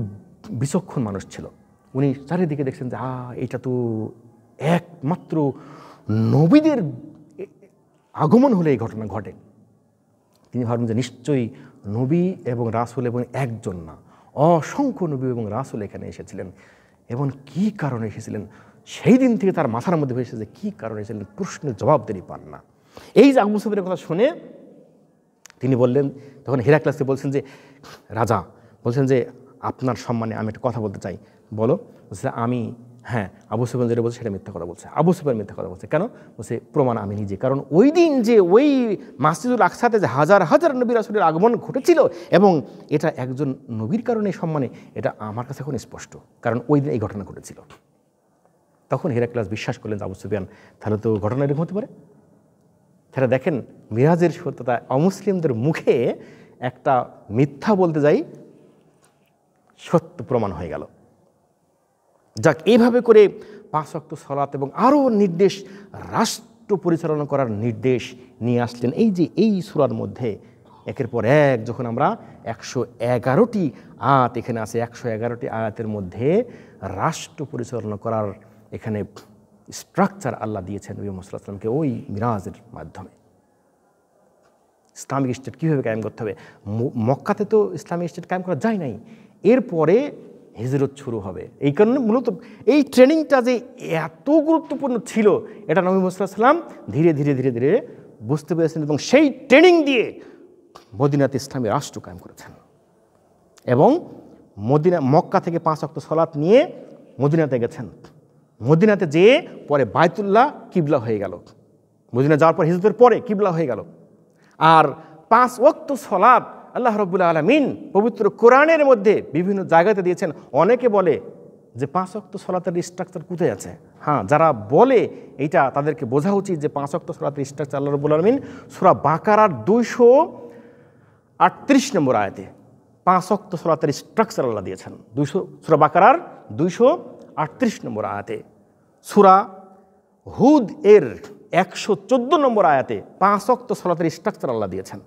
বিচক্ষণ মানুষ ছিল, উনি চারিদিকে দেখছেন যে এটা তো একমাত্র নবীদের আগমন হলে এই ঘটনা ঘটে। তিনি ভাবলেন যে নিশ্চয়ই নবী এবং রাসূল এবং একজন না, অসংখ্য নবী এবং রাসূল এখানে এসেছিলেন, এবং কী কারণে এসেছিলেন সেই দিন থেকে তার মাথার মধ্যে হয়েছে যে কী কারণে এসেছিলেন, প্রশ্নের জবাব তিনি পান না। এই যে আবু সুফিয়ানের কথা শুনে তিনি বললেন, তখন হিরাক্লিয়াসকে বলছেন যে রাজা বলছেন যে আপনার সম্মানে আমি একটা কথা বলতে চাই, বলো। বলছে আমি, হ্যাঁ, আবু সুফিয়ান যেটা বলছে সেটা মিথ্যা কথা বলছে। আবু সুফিয়ান মিথ্যা কথা বলছে কেন? বলছে প্রমাণ আমি নিজে, কারণ ওই দিন যে ওই মসজিদুল আকসাতে যে হাজার হাজার নবী রাসূলের আগমন ঘটেছিল, এবং এটা একজন নবীর কারণে সম্মানে, এটা আমার কাছে এখন স্পষ্ট, কারণ ওই দিন এই ঘটনা ঘটেছিল। তখন হিরাক্লিয়াস বিশ্বাস করলেন আবু সুফিয়ান তাহলে তো ঘটনা এরকম হতে পারে। তারা দেখেন মিরাজের সত্যতা অমুসলিমদের মুখে একটা মিথ্যা বলতে যাই সত্য প্রমাণ হয়ে গেল। যাক, এইভাবে করে 5 ওয়াক্ত সালাত এবং আরও নির্দেশ, রাষ্ট্র পরিচালনা করার নির্দেশ নিয়ে আসলেন। এই যে এই সূরার মধ্যে একের পর এক যখন আমরা 111টি আয়াত এখানে আছে, 111টি আয়াতের মধ্যে রাষ্ট্র পরিচালনা করার এখানে স্ট্রাকচার আল্লাহ দিয়েছেন নবী মুহাম্মদ সাল্লাল্লাহু আলাইহি ওয়াসাল্লামকে ওই মিরাজের মাধ্যমে। ইসলামিক স্টেট কীভাবে কায়েম করতে হবে, মক্কাতে তো ইসলামিক স্টেট কায়েম করা যায় নাই, এরপরে হিজরত শুরু হবে। এই কারণে মূলত এই ট্রেনিংটা যে এত গুরুত্বপূর্ণ ছিল, এটা নবী মুহাম্মদ সাল্লাল্লাহু আলাইহি ওয়াসাল্লাম ধীরে ধীরে ধীরে ধীরে বুঝতে পেরেছেন, এবং সেই ট্রেনিং দিয়ে মদিনাতে ইসলামী রাষ্ট্র কায়েম করেছেন। এবং মক্কা থেকে 5 ওয়াক্ত সালাত নিয়ে মদিনাতে গেছেন। মদিনাতে যেয়ে পরে বায়তুল্লাহ কিবলা হয়ে গেল, মদিনা যাওয়ার পর হিজরতের পরে কিবলা হয়ে গেল। আর 5 ওয়াক্ত সালাত আল্লাহ রাব্বুল আলামিন পবিত্র কোরআনের মধ্যে বিভিন্ন জায়গাতে দিয়েছেন। অনেকে বলে যে 5 ওয়াক্ত সালাতের স্ট্রাকচার কোথায় আছে? হ্যাঁ, যারা বলে এইটা তাদেরকে বোঝা উচিত যে 5 ওয়াক্ত সালাতের স্ট্রাকচার আল্লাহ রাব্বুল আলামিন সূরা বাকারার 238 নম্বর আয়াতে 5 ওয়াক্ত সালাতের স্ট্রাকচার আল্লাহ দিয়েছেন। সূরা বাকারার 238 নম্বর আয়াতে। সূরা হুদ এর 114 নম্বর আয়াতে 5 ওয়াক্ত সালাতের স্ট্রাকচার আল্লাহ দিয়েছেন।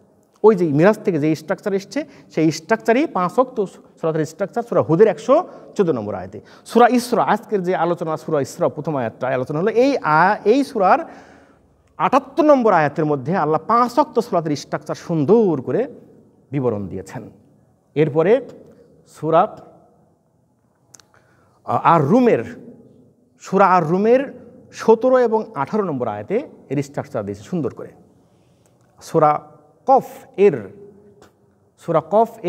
ওই যে মিরাজ থেকে যে স্ট্রাকচার এসছে সেই স্ট্রাকচারই 5 ওয়াক্ত সালাতের স্ট্রাকচার সূরা হুদের 114 নম্বর আয়াতে। সূরা ইসরা, আজকের যে আলোচনা সূরা ইসরা প্রথম আয়াতটা আলোচনা হলো, এই সূরার 78 নম্বর আয়াতের মধ্যে আল্লাহ 5 ওয়াক্ত সালাতের স্ট্রাকচার সুন্দর করে বিবরণ দিয়েছেন। এরপরে সূরা আর রুমের 17 এবং 18 নম্বর আয়াতে এর স্ট্রাকচার দিয়েছে সুন্দর করে। সূরা কফ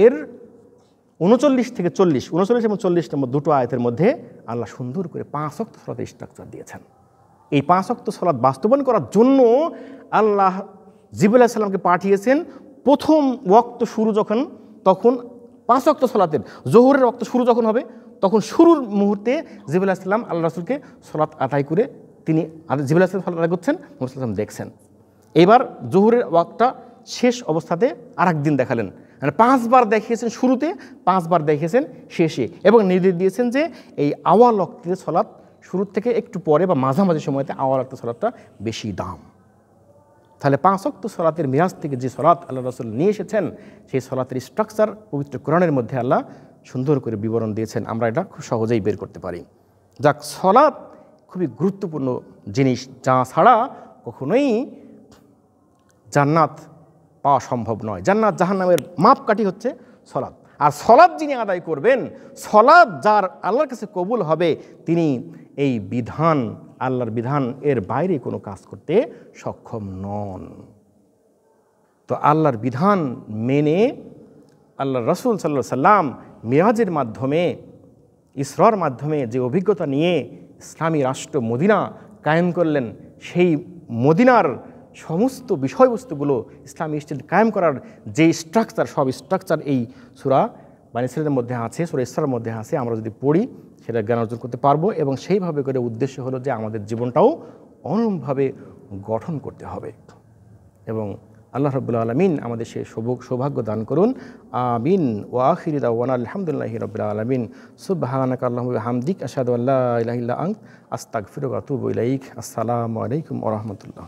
এর 39 থেকে 40, 39 এবং 40 নম্বর দুটো আয়াতের মধ্যে আল্লাহ সুন্দর করে 5 ওয়াক্ত সালাতের স্ট্রাকচার দিয়েছেন। এই 5 ওয়াক্ত সালাত বাস্তবায়ন করার জন্য আল্লাহ জিবরাইল আলাইহিস সালামকে পাঠিয়েছেন। প্রথম ওয়াক্ত শুরু যখন, তখন 5 ওয়াক্ত সালাতের জোহরের ওয়াক্ত শুরু যখন হবে, তখন শুরুর মুহূর্তে জিবরাইল আলাইহিস সালাম আল্লাহ রাসূলকে সালাত আদায় করে তিনি জিবরাইল আলাইহিস সালাম সালাত আদায় করছেন, মুহাম্মদ সাল্লাল্লাহু আলাইহি ওয়াসাল্লাম দেখছেন। এবার জোহরের ওয়াক্তটা শেষ অবস্থাতে আরেকদিন দেখালেন, মানে 5 বার দেখিয়েছেন শুরুতে, 5 বার দেখিয়েছেন শেষে, এবং নির্দেশ দিয়েছেন যে এই আওয়াল ওয়াক্তে সালাত শুরুর থেকে একটু পরে বা মাঝামাঝি সময়তে আওয়াল ওয়াক্তে সালাতটা বেশি দাম। তাহলে 5 ওয়াক্ত সালাতের মিরাজ থেকে যে সালাত আল্লাহ রাসূল নিয়ে এসেছেন, সেই সালাতের স্ট্রাকচার পবিত্র কোরআনের মধ্যে আল্লাহ সুন্দর করে বিবরণ দিয়েছেন। আমরা এটা খুব সহজেই বের করতে পারি। যাক, সালাত খুবই গুরুত্বপূর্ণ জিনিস, যা ছাড়া কখনোই জান্নাত পাওয়া সম্ভব নয়। জান্নাত জাহান্নামের মাপকাঠি হচ্ছে সালাত। আর সালাত যিনি আদায় করবেন, সালাত যার আল্লাহর কাছে কবুল হবে, তিনি এই বিধান, আল্লাহর বিধান এর বাইরে কোনো কাজ করতে সক্ষম নন। তো আল্লাহর বিধান মেনে আল্লাহ রাসূল সাল্লাল্লাহু আলাইহি সাল্লাম মিরাজের মাধ্যমে, ইসরার মাধ্যমে যে অভিজ্ঞতা নিয়ে ইসলামী রাষ্ট্র মদিনা কায়েম করলেন, সেই মদিনার সমস্ত বিষয়বস্তুগুলো ইসলামী স্টেট কায়েম করার যে স্ট্রাকচার, সব স্ট্রাকচার এই সূরা বনী ইসরাঈলের মধ্যে আছে, সূরা ইসরার মধ্যে আছে। আমরা যদি পড়ি সেটা জ্ঞান অর্জন করতে পারবো, এবং সেইভাবে করে উদ্দেশ্য হলো যে আমাদের জীবনটাও অনুরূপভাবে গঠন করতে হবে। এবং আল্লাহ রাব্বুল আলামিন আমাদের সেই সৌভাগ্য দান করুন। আমিন। ওয়া আখিরু দাওয়ানা আলহামদুলিল্লাহি রাব্বিল আলামিন। সুবহানাকা আল্লাহুম্মা ওয়া বিহামদিক আশহাদু আল্লা ইলাহা ইল্লা আনতা আস্তাগফিরুকা ওয়া আতুবু ইলাইক। আসসালামু আলাইকুম ওয়া রাহমাতুল্লাহ।